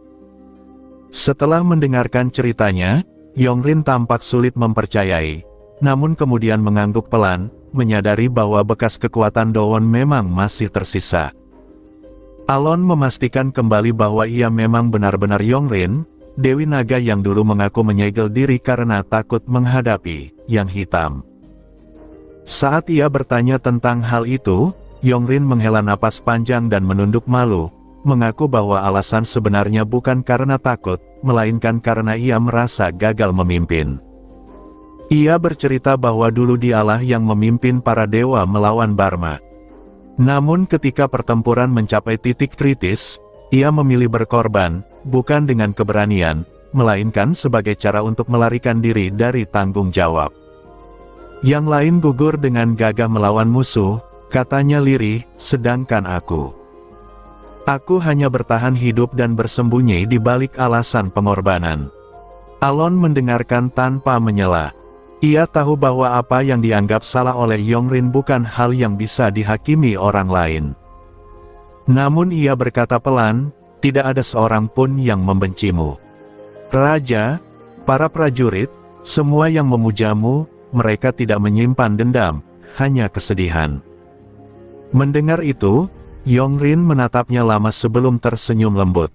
Setelah mendengarkan ceritanya, Yongrin tampak sulit mempercayai, namun kemudian mengangguk pelan, menyadari bahwa bekas kekuatan Dowon memang masih tersisa. Alon memastikan kembali bahwa ia memang benar-benar Yongrin, Dewi Naga yang dulu mengaku menyegel diri karena takut menghadapi Yang Hitam. Saat ia bertanya tentang hal itu, Yongrin menghela napas panjang dan menunduk malu, mengaku bahwa alasan sebenarnya bukan karena takut, melainkan karena ia merasa gagal memimpin. Ia bercerita bahwa dulu dialah yang memimpin para dewa melawan Barma. Namun ketika pertempuran mencapai titik kritis, ia memilih berkorban, bukan dengan keberanian, melainkan sebagai cara untuk melarikan diri dari tanggung jawab. Yang lain gugur dengan gagah melawan musuh, katanya lirih, sedangkan aku hanya bertahan hidup dan bersembunyi di balik alasan pengorbanan. Alon mendengarkan tanpa menyela. Ia tahu bahwa apa yang dianggap salah oleh Yongrin bukan hal yang bisa dihakimi orang lain. Namun ia berkata pelan, tidak ada seorang pun yang membencimu. Raja, para prajurit, semua yang memujamu, mereka tidak menyimpan dendam, hanya kesedihan. Mendengar itu, Yongrin menatapnya lama sebelum tersenyum lembut.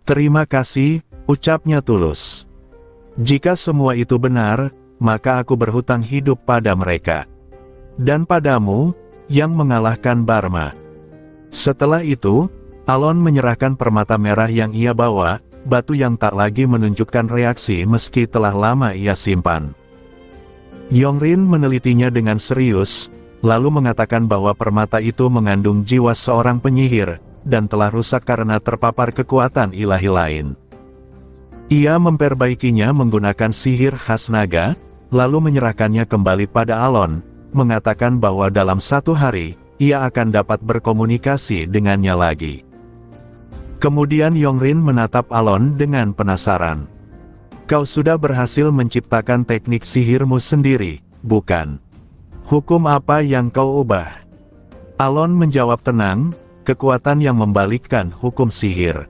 Terima kasih, ucapnya tulus. Jika semua itu benar, maka aku berhutang hidup pada mereka. Dan padamu, yang mengalahkan Barma. Setelah itu, Alon menyerahkan permata merah yang ia bawa, batu yang tak lagi menunjukkan reaksi meski telah lama ia simpan. Yongrin menelitinya dengan serius, lalu mengatakan bahwa permata itu mengandung jiwa seorang penyihir, dan telah rusak karena terpapar kekuatan ilahi lain. Ia memperbaikinya menggunakan sihir khas naga, lalu menyerahkannya kembali pada Alon, mengatakan bahwa dalam 1 hari, ia akan dapat berkomunikasi dengannya lagi. Kemudian Yongrin menatap Alon dengan penasaran. Kau sudah berhasil menciptakan teknik sihirmu sendiri, bukan? Hukum apa yang kau ubah? Alon menjawab tenang, kekuatan yang membalikkan hukum sihir.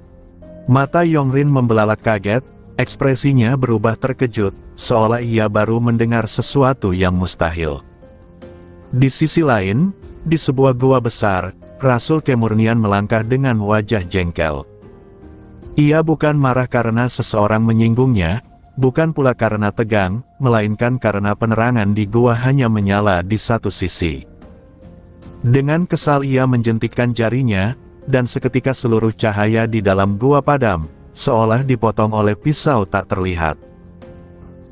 Mata Yongrin membelalak kaget, ekspresinya berubah terkejut, seolah ia baru mendengar sesuatu yang mustahil. Di sisi lain, di sebuah gua besar, Rasul Kemurnian melangkah dengan wajah jengkel. Ia bukan marah karena seseorang menyinggungnya, bukan pula karena tegang, melainkan karena penerangan di gua hanya menyala di satu sisi. Dengan kesal ia menjentikkan jarinya, dan seketika seluruh cahaya di dalam gua padam, seolah dipotong oleh pisau tak terlihat.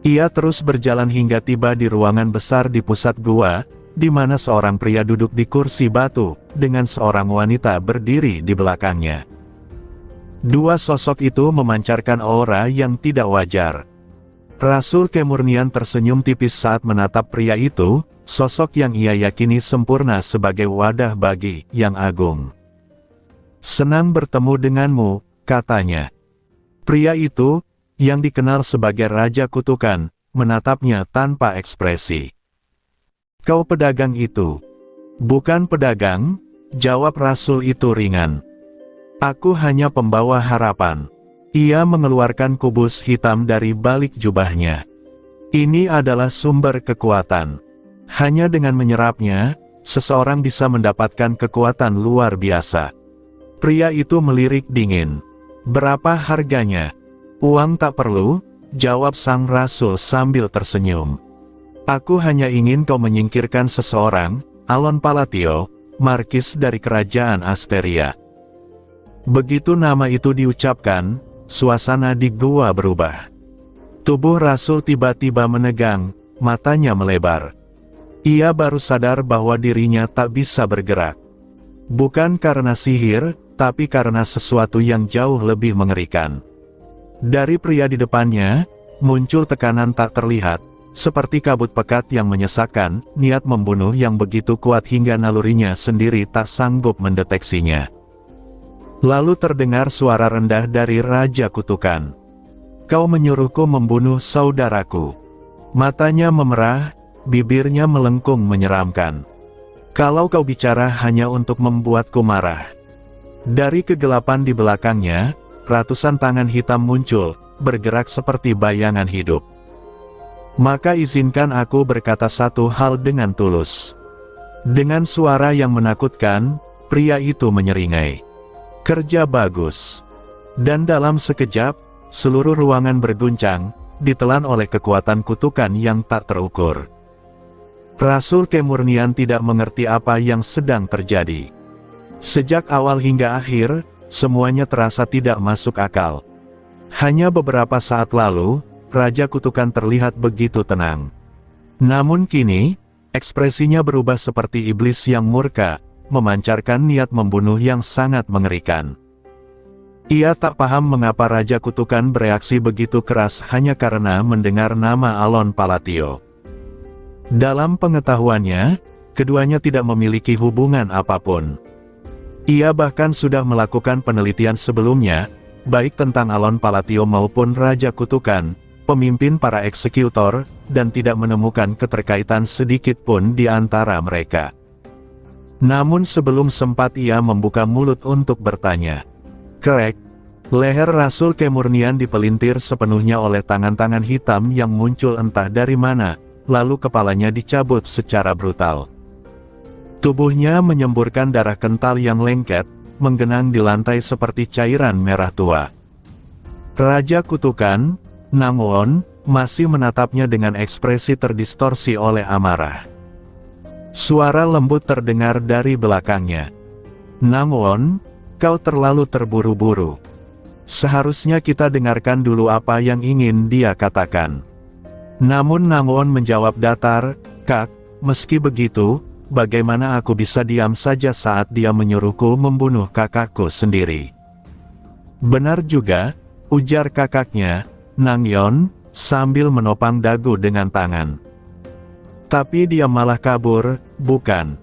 Ia terus berjalan hingga tiba di ruangan besar di pusat gua, di mana seorang pria duduk di kursi batu, dengan seorang wanita berdiri di belakangnya. Dua sosok itu memancarkan aura yang tidak wajar. Rasul Kemurnian tersenyum tipis saat menatap pria itu, sosok yang ia yakini sempurna sebagai wadah bagi Yang Agung. Senang bertemu denganmu, katanya. Pria itu, yang dikenal sebagai Raja Kutukan, menatapnya tanpa ekspresi. Kau pedagang itu? Bukan pedagang, jawab Rasul itu ringan. Aku hanya pembawa harapan. Ia mengeluarkan kubus hitam dari balik jubahnya. Ini adalah sumber kekuatan. Hanya dengan menyerapnya, seseorang bisa mendapatkan kekuatan luar biasa. Pria itu melirik dingin. Berapa harganya? Uang tak perlu, jawab sang Rasul sambil tersenyum. Aku hanya ingin kau menyingkirkan seseorang, Alon Palatio, Markis dari Kerajaan Asteria. Begitu nama itu diucapkan, suasana di gua berubah. Tubuh Rasul tiba-tiba menegang, matanya melebar. Ia baru sadar bahwa dirinya tak bisa bergerak. Bukan karena sihir, tapi karena sesuatu yang jauh lebih mengerikan. Dari pria di depannya, muncul tekanan tak terlihat, seperti kabut pekat yang menyesakkan, niat membunuh yang begitu kuat hingga nalurinya sendiri tak sanggup mendeteksinya. Lalu terdengar suara rendah dari Raja Kutukan. "Kau menyuruhku membunuh saudaraku." Matanya memerah, bibirnya melengkung menyeramkan. "Kalau kau bicara hanya untuk membuatku marah." Dari kegelapan di belakangnya, ratusan tangan hitam muncul, bergerak seperti bayangan hidup. "Maka izinkan aku berkata satu hal dengan tulus." Dengan suara yang menakutkan, pria itu menyeringai. "Kerja bagus." Dan dalam sekejap, seluruh ruangan berguncang, ditelan oleh kekuatan kutukan yang tak terukur. Rasul kemurnian tidak mengerti apa yang sedang terjadi. Sejak awal hingga akhir, semuanya terasa tidak masuk akal. Hanya beberapa saat lalu, Raja Kutukan terlihat begitu tenang. Namun kini, ekspresinya berubah seperti iblis yang murka, memancarkan niat membunuh yang sangat mengerikan. Ia tak paham mengapa Raja Kutukan bereaksi begitu keras hanya karena mendengar nama Alon Palatio. Dalam pengetahuannya, keduanya tidak memiliki hubungan apapun. Ia bahkan sudah melakukan penelitian sebelumnya, baik tentang Alon Palatio maupun Raja Kutukan, pemimpin para eksekutor, dan tidak menemukan keterkaitan sedikit pun di antara mereka. Namun sebelum sempat ia membuka mulut untuk bertanya, krek, leher Rasul kemurnian dipelintir sepenuhnya oleh tangan-tangan hitam yang muncul entah dari mana, lalu kepalanya dicabut secara brutal. Tubuhnya menyemburkan darah kental yang lengket, menggenang di lantai seperti cairan merah tua. Raja Kutukan, Nangwon, masih menatapnya dengan ekspresi terdistorsi oleh amarah. Suara lembut terdengar dari belakangnya. "Nangwon, kau terlalu terburu-buru. Seharusnya kita dengarkan dulu apa yang ingin dia katakan." Namun Nangwon menjawab datar, "Kak, meski begitu, bagaimana aku bisa diam saja saat dia menyuruhku membunuh kakakku sendiri?" "Benar juga," ujar kakaknya, Nangyon, sambil menopang dagu dengan tangan. "Tapi dia malah kabur, bukan?"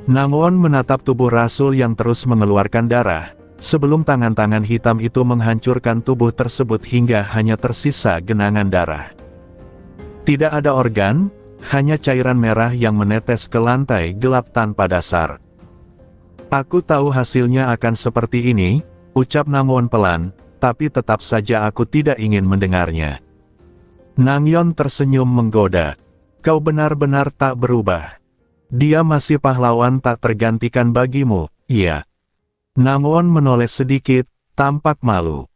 Nangwon menatap tubuh Rasul yang terus mengeluarkan darah, sebelum tangan-tangan hitam itu menghancurkan tubuh tersebut hingga hanya tersisa genangan darah. Tidak ada organ, hanya cairan merah yang menetes ke lantai gelap tanpa dasar. "Aku tahu hasilnya akan seperti ini," ucap Nangwon pelan, "tapi tetap saja aku tidak ingin mendengarnya." Nangyon tersenyum menggoda. "Kau benar-benar tak berubah. Dia masih pahlawan tak tergantikan bagimu, iya." Nangwon menoleh sedikit, tampak malu.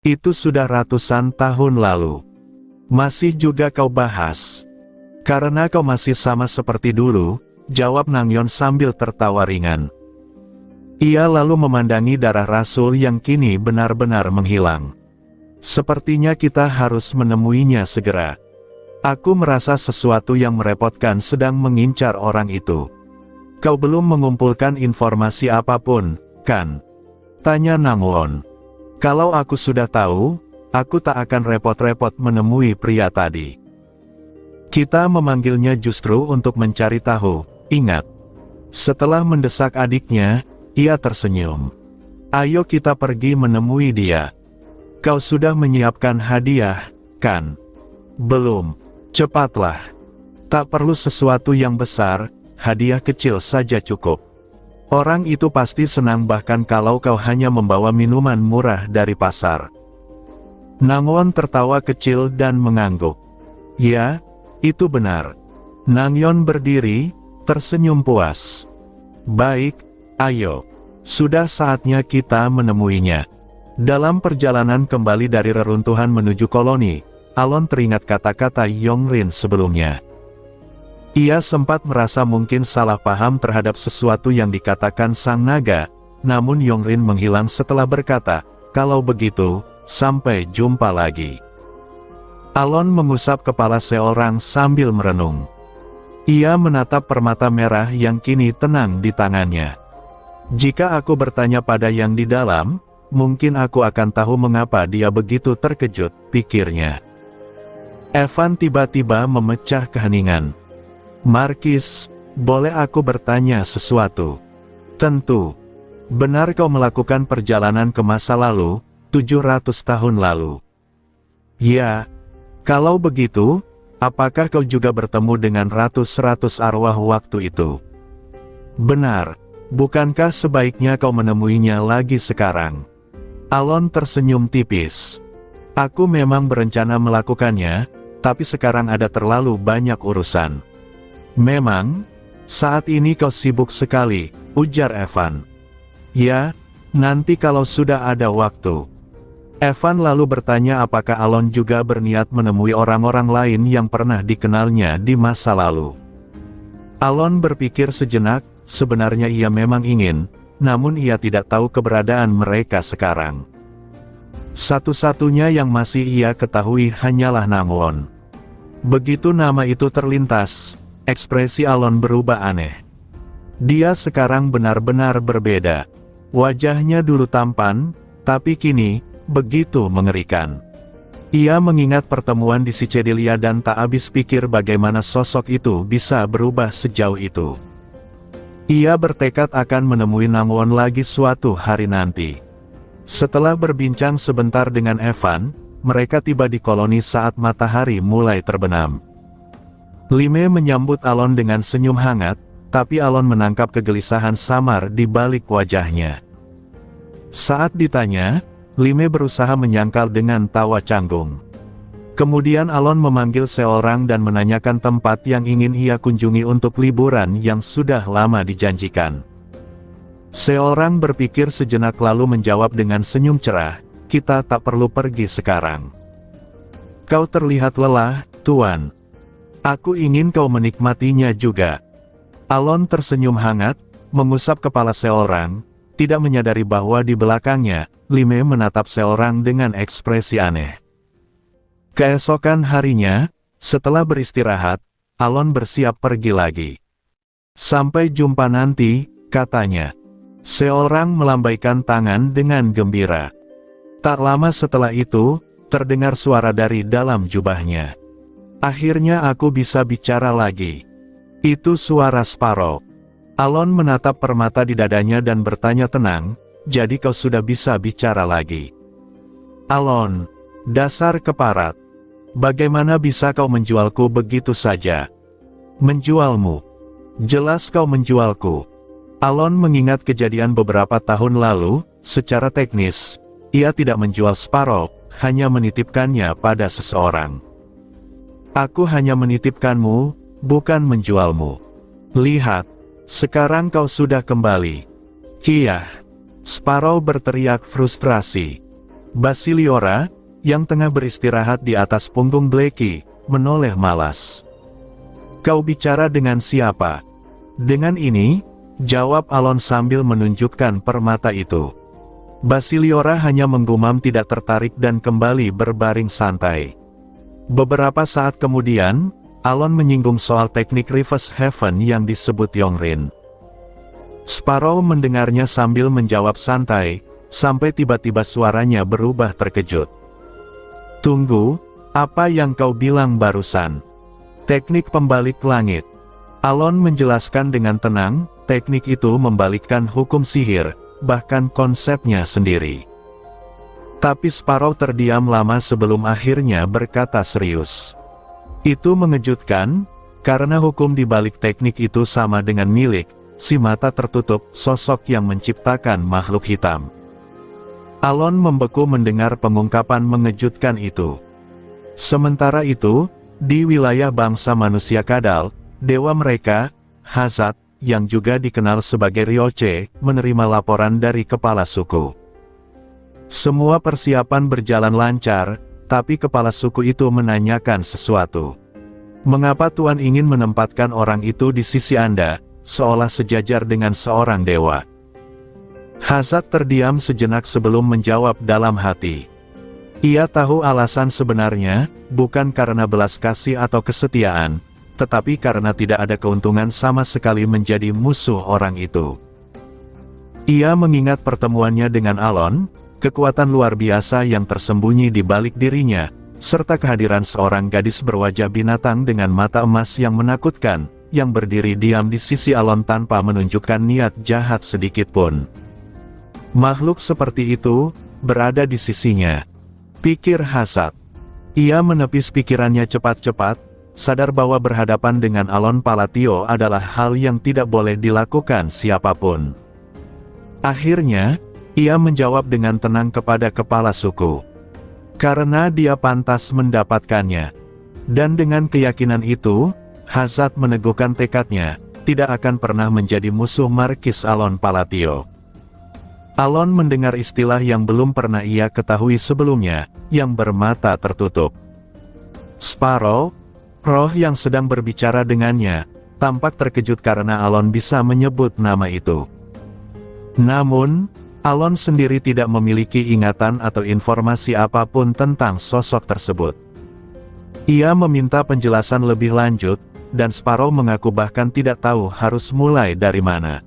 "Itu sudah ratusan tahun lalu. Masih juga kau bahas?" "Karena kau masih sama seperti dulu," jawab Nangyon sambil tertawa ringan. Ia lalu memandangi darah Rasul yang kini benar-benar menghilang. "Sepertinya kita harus menemuinya segera. Aku merasa sesuatu yang merepotkan sedang mengincar orang itu." "Kau belum mengumpulkan informasi apapun, kan?" tanya Nangwon. "Kalau aku sudah tahu, aku tak akan repot-repot menemui pria tadi. Kita memanggilnya justru untuk mencari tahu, ingat." Setelah mendesak adiknya, ia tersenyum. "Ayo kita pergi menemui dia." "Kau sudah menyiapkan hadiah, kan?" "Belum." "Cepatlah. Tak perlu sesuatu yang besar, hadiah kecil saja cukup. Orang itu pasti senang bahkan kalau kau hanya membawa minuman murah dari pasar." Nangwon tertawa kecil dan mengangguk. "Ya, itu benar." Nangyon berdiri, tersenyum puas. "Baik, ayo. Sudah saatnya kita menemuinya." Dalam perjalanan kembali dari reruntuhan menuju koloni, Alon teringat kata-kata Yongrin sebelumnya. Ia sempat merasa mungkin salah paham terhadap sesuatu yang dikatakan sang naga, namun Yongrin menghilang setelah berkata, "Kalau begitu, sampai jumpa lagi." Alon mengusap kepala seorang sambil merenung. Ia menatap permata merah yang kini tenang di tangannya. Jika aku bertanya pada yang di dalam, mungkin aku akan tahu mengapa dia begitu terkejut, pikirnya. Evan tiba-tiba memecah keheningan. Markis, boleh aku bertanya sesuatu? Tentu. Benar kau melakukan perjalanan ke masa lalu, 700 tahun lalu? Ya. Kalau begitu, apakah kau juga bertemu dengan ratus-ratus arwah waktu itu? Benar. Bukankah sebaiknya kau menemuinya lagi sekarang? Alon tersenyum tipis. Aku memang berencana melakukannya, tapi sekarang ada terlalu banyak urusan. Memang, saat ini kau sibuk sekali, ujar Evan. Ya, nanti kalau sudah ada waktu. Evan lalu bertanya apakah Alon juga berniat menemui orang-orang lain yang pernah dikenalnya di masa lalu. Alon berpikir sejenak, sebenarnya ia memang ingin, namun ia tidak tahu keberadaan mereka sekarang. Satu-satunya yang masih ia ketahui hanyalah Nangwon. Begitu nama itu terlintas, ekspresi Alon berubah aneh. Dia sekarang benar-benar berbeda. Wajahnya dulu tampan, tapi kini begitu mengerikan. Ia mengingat pertemuan di Sicedelia dan tak habis pikir bagaimana sosok itu bisa berubah sejauh itu. Ia bertekad akan menemui Nangwon lagi suatu hari nanti. Setelah berbincang sebentar dengan Evan, mereka tiba di koloni saat matahari mulai terbenam. Lime menyambut Alon dengan senyum hangat, tapi Alon menangkap kegelisahan samar di balik wajahnya. Saat ditanya, Lime berusaha menyangkal dengan tawa canggung. Kemudian Alon memanggil seorang dan menanyakan tempat yang ingin ia kunjungi untuk liburan yang sudah lama dijanjikan. Seorang berpikir sejenak lalu menjawab dengan senyum cerah, "Kita tak perlu pergi sekarang. Kau terlihat lelah, Tuan. Aku ingin kau menikmatinya juga." Alon tersenyum hangat, mengusap kepala seorang, tidak menyadari bahwa di belakangnya, Lime menatap seorang dengan ekspresi aneh. Keesokan harinya, setelah beristirahat, Alon bersiap pergi lagi. "Sampai jumpa nanti," katanya. Seorang melambaikan tangan dengan gembira. Tak lama setelah itu, terdengar suara dari dalam jubahnya. "Akhirnya aku bisa bicara lagi." Itu suara Sparrow. Alon menatap permata di dadanya dan bertanya tenang, "Jadi kau sudah bisa bicara lagi?" "Alon, dasar keparat. Bagaimana bisa kau menjualku begitu saja?" "Menjualmu? Jelas kau menjualku." Alon mengingat kejadian beberapa tahun lalu. Secara teknis, ia tidak menjual Sparrow, hanya menitipkannya pada seseorang. "Aku hanya menitipkanmu, bukan menjualmu. Lihat, sekarang kau sudah kembali." "Kiyah!" Sparrow berteriak frustrasi. Basiliora, yang tengah beristirahat di atas punggung Blackie, menoleh malas. "Kau bicara dengan siapa?" "Dengan ini," jawab Alon sambil menunjukkan permata itu. Basiliora hanya menggumam tidak tertarik dan kembali berbaring santai. Beberapa saat kemudian, Alon menyinggung soal teknik Reverse Heaven yang disebut Yongrin. Sparrow mendengarnya sambil menjawab santai, sampai tiba-tiba suaranya berubah terkejut. "Tunggu, apa yang kau bilang barusan?" "Teknik pembalik langit." Alon menjelaskan dengan tenang, teknik itu membalikkan hukum sihir, bahkan konsepnya sendiri. Tapi Sparrow terdiam lama sebelum akhirnya berkata serius. "Itu mengejutkan, karena hukum di balik teknik itu sama dengan milik si mata tertutup, sosok yang menciptakan makhluk hitam." Alon membeku mendengar pengungkapan mengejutkan itu. Sementara itu, di wilayah bangsa manusia Kadal, dewa mereka, Hazat, yang juga dikenal sebagai Ryoche, menerima laporan dari kepala suku. Semua persiapan berjalan lancar, tapi kepala suku itu menanyakan sesuatu. "Mengapa Tuan ingin menempatkan orang itu di sisi Anda, seolah sejajar dengan seorang dewa?" Hazat terdiam sejenak sebelum menjawab dalam hati. Ia tahu alasan sebenarnya, bukan karena belas kasih atau kesetiaan, tetapi karena tidak ada keuntungan sama sekali menjadi musuh orang itu. Ia mengingat pertemuannya dengan Alon, kekuatan luar biasa yang tersembunyi di balik dirinya, serta kehadiran seorang gadis berwajah binatang dengan mata emas yang menakutkan, yang berdiri diam di sisi Alon tanpa menunjukkan niat jahat sedikitpun. Makhluk seperti itu berada di sisinya, pikir Hazat. Ia menepis pikirannya cepat-cepat, sadar bahwa berhadapan dengan Alon Palatio adalah hal yang tidak boleh dilakukan siapapun. Akhirnya, ia menjawab dengan tenang kepada kepala suku. Karena dia pantas mendapatkannya. Dan dengan keyakinan itu, Hazat meneguhkan tekadnya, tidak akan pernah menjadi musuh Markis Alon Palatio. Alon mendengar istilah yang belum pernah ia ketahui sebelumnya, yang bermata tertutup. Sparrow, roh yang sedang berbicara dengannya, tampak terkejut karena Alon bisa menyebut nama itu. Namun, Alon sendiri tidak memiliki ingatan atau informasi apapun tentang sosok tersebut. Ia meminta penjelasan lebih lanjut, dan Sparrow mengaku bahkan tidak tahu harus mulai dari mana.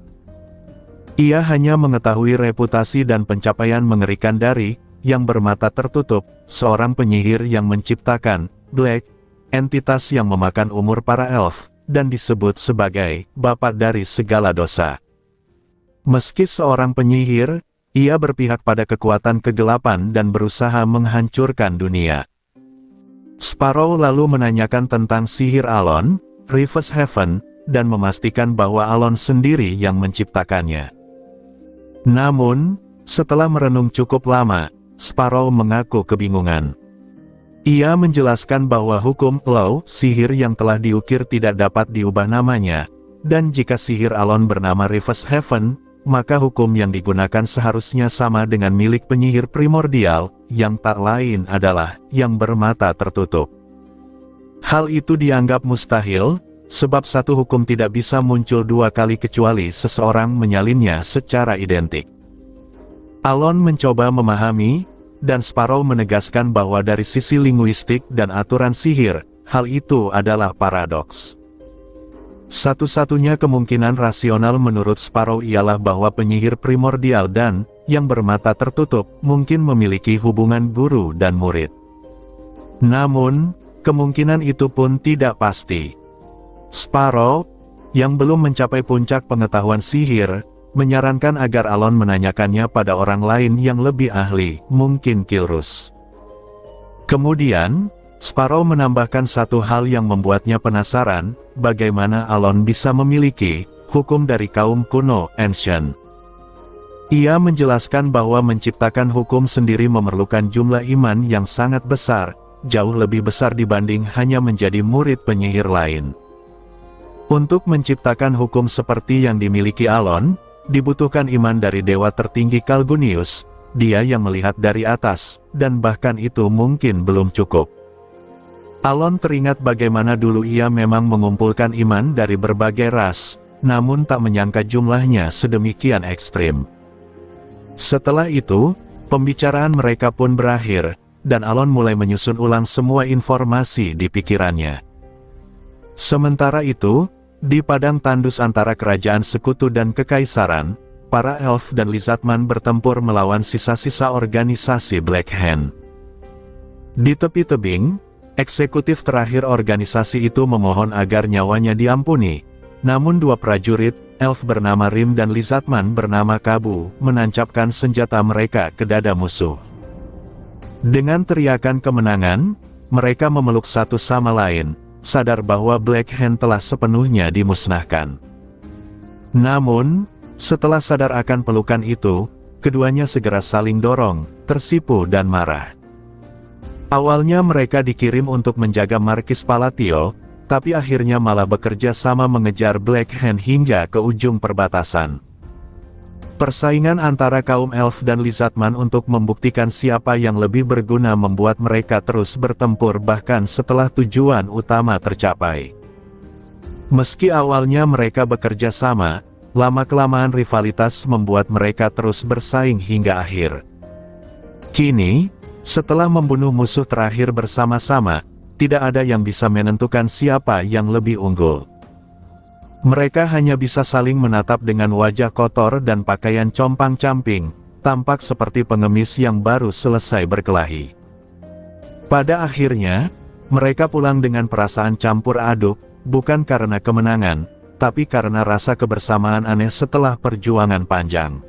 Ia hanya mengetahui reputasi dan pencapaian mengerikan dari, yang bermata tertutup, seorang penyihir yang menciptakan, Black, entitas yang memakan umur para elf, dan disebut sebagai, bapak dari segala dosa. Meski seorang penyihir, ia berpihak pada kekuatan kegelapan dan berusaha menghancurkan dunia. Sparrow lalu menanyakan tentang sihir Alon, Reverse Heaven, dan memastikan bahwa Alon sendiri yang menciptakannya. Namun, setelah merenung cukup lama, Sparrow mengaku kebingungan. Ia menjelaskan bahwa hukum law sihir yang telah diukir tidak dapat diubah namanya, dan jika sihir Alon bernama Reverse Heaven, maka hukum yang digunakan seharusnya sama dengan milik penyihir primordial, yang tak lain adalah yang bermata tertutup. Hal itu dianggap mustahil, sebab satu hukum tidak bisa muncul dua kali kecuali seseorang menyalinnya secara identik. Alon mencoba memahami, dan Sparrow menegaskan bahwa dari sisi linguistik dan aturan sihir, hal itu adalah paradoks. Satu-satunya kemungkinan rasional menurut Sparrow ialah bahwa penyihir primordial dan, yang bermata tertutup, mungkin memiliki hubungan guru dan murid. Namun, kemungkinan itu pun tidak pasti. Sparrow, yang belum mencapai puncak pengetahuan sihir, menyarankan agar Alon menanyakannya pada orang lain yang lebih ahli, mungkin Kilrus. Kemudian, Sparrow menambahkan satu hal yang membuatnya penasaran, bagaimana Alon bisa memiliki hukum dari kaum kuno Ancient. Ia menjelaskan bahwa menciptakan hukum sendiri memerlukan jumlah iman yang sangat besar, jauh lebih besar dibanding hanya menjadi murid penyihir lain. Untuk menciptakan hukum seperti yang dimiliki Alon, dibutuhkan iman dari dewa tertinggi Kalgunius, dia yang melihat dari atas, dan bahkan itu mungkin belum cukup. Alon teringat bagaimana dulu ia memang mengumpulkan iman dari berbagai ras, namun tak menyangka jumlahnya sedemikian ekstrim. Setelah itu, pembicaraan mereka pun berakhir, dan Alon mulai menyusun ulang semua informasi di pikirannya. Sementara itu, di padang tandus antara kerajaan sekutu dan kekaisaran, para elf dan lizardman bertempur melawan sisa-sisa organisasi Black Hand. Di tepi tebing, eksekutif terakhir organisasi itu memohon agar nyawanya diampuni, namun dua prajurit, elf bernama Rim dan lizardman bernama Kabu, menancapkan senjata mereka ke dada musuh. Dengan teriakan kemenangan, mereka memeluk satu sama lain, sadar bahwa Black Hand telah sepenuhnya dimusnahkan. Namun, setelah sadar akan pelukan itu, keduanya segera saling dorong, tersipu dan marah. Awalnya mereka dikirim untuk menjaga Markis Palatio, tapi akhirnya malah bekerja sama mengejar Black Hand hingga ke ujung perbatasan. Persaingan antara kaum elf dan lizardman untuk membuktikan siapa yang lebih berguna membuat mereka terus bertempur bahkan setelah tujuan utama tercapai. Meski awalnya mereka bekerja sama, lama-kelamaan rivalitas membuat mereka terus bersaing hingga akhir. Kini, setelah membunuh musuh terakhir bersama-sama, tidak ada yang bisa menentukan siapa yang lebih unggul. Mereka hanya bisa saling menatap dengan wajah kotor dan pakaian compang-camping, tampak seperti pengemis yang baru selesai berkelahi. Pada akhirnya, mereka pulang dengan perasaan campur aduk, bukan karena kemenangan, tapi karena rasa kebersamaan aneh setelah perjuangan panjang.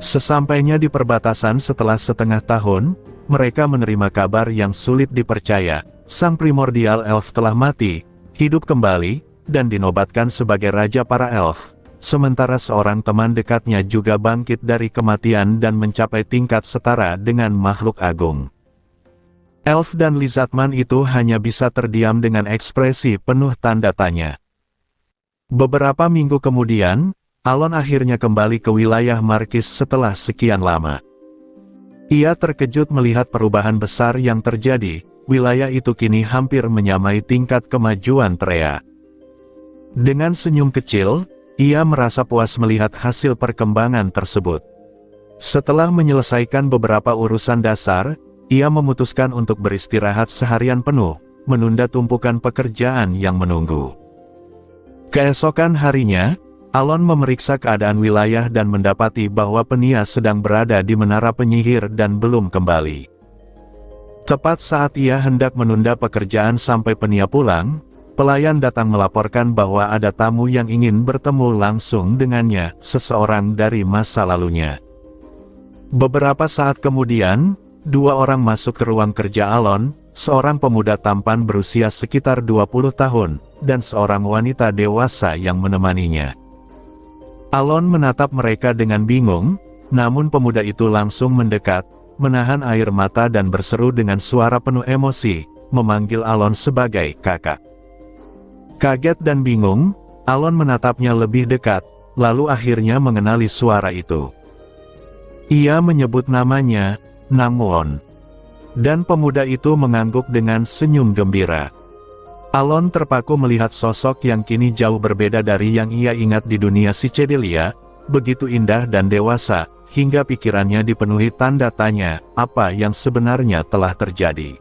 Sesampainya di perbatasan setelah setengah tahun, mereka menerima kabar yang sulit dipercaya, sang primordial elf telah mati, hidup kembali, dan dinobatkan sebagai raja para elf, sementara seorang teman dekatnya juga bangkit dari kematian dan mencapai tingkat setara dengan makhluk agung. Elf dan lizardman itu hanya bisa terdiam dengan ekspresi penuh tanda tanya. Beberapa minggu kemudian, Alon akhirnya kembali ke wilayah Markis setelah sekian lama. Ia terkejut melihat perubahan besar yang terjadi, wilayah itu kini hampir menyamai tingkat kemajuan Threa. Dengan senyum kecil, ia merasa puas melihat hasil perkembangan tersebut. Setelah menyelesaikan beberapa urusan dasar, ia memutuskan untuk beristirahat seharian penuh, menunda tumpukan pekerjaan yang menunggu. Keesokan harinya, Alon memeriksa keadaan wilayah dan mendapati bahwa Penia sedang berada di menara penyihir dan belum kembali. Tepat saat ia hendak menunda pekerjaan sampai Penia pulang, pelayan datang melaporkan bahwa ada tamu yang ingin bertemu langsung dengannya, seseorang dari masa lalunya. Beberapa saat kemudian, dua orang masuk ke ruang kerja Alon, seorang pemuda tampan berusia sekitar 20 tahun, dan seorang wanita dewasa yang menemaninya. Alon menatap mereka dengan bingung, namun pemuda itu langsung mendekat, menahan air mata dan berseru dengan suara penuh emosi, memanggil Alon sebagai kakak. Kaget dan bingung, Alon menatapnya lebih dekat, lalu akhirnya mengenali suara itu. Ia menyebut namanya, Nangwon. Dan pemuda itu mengangguk dengan senyum gembira. Alon terpaku melihat sosok yang kini jauh berbeda dari yang ia ingat di dunia Psychedelia, begitu indah dan dewasa, hingga pikirannya dipenuhi tanda tanya, apa yang sebenarnya telah terjadi.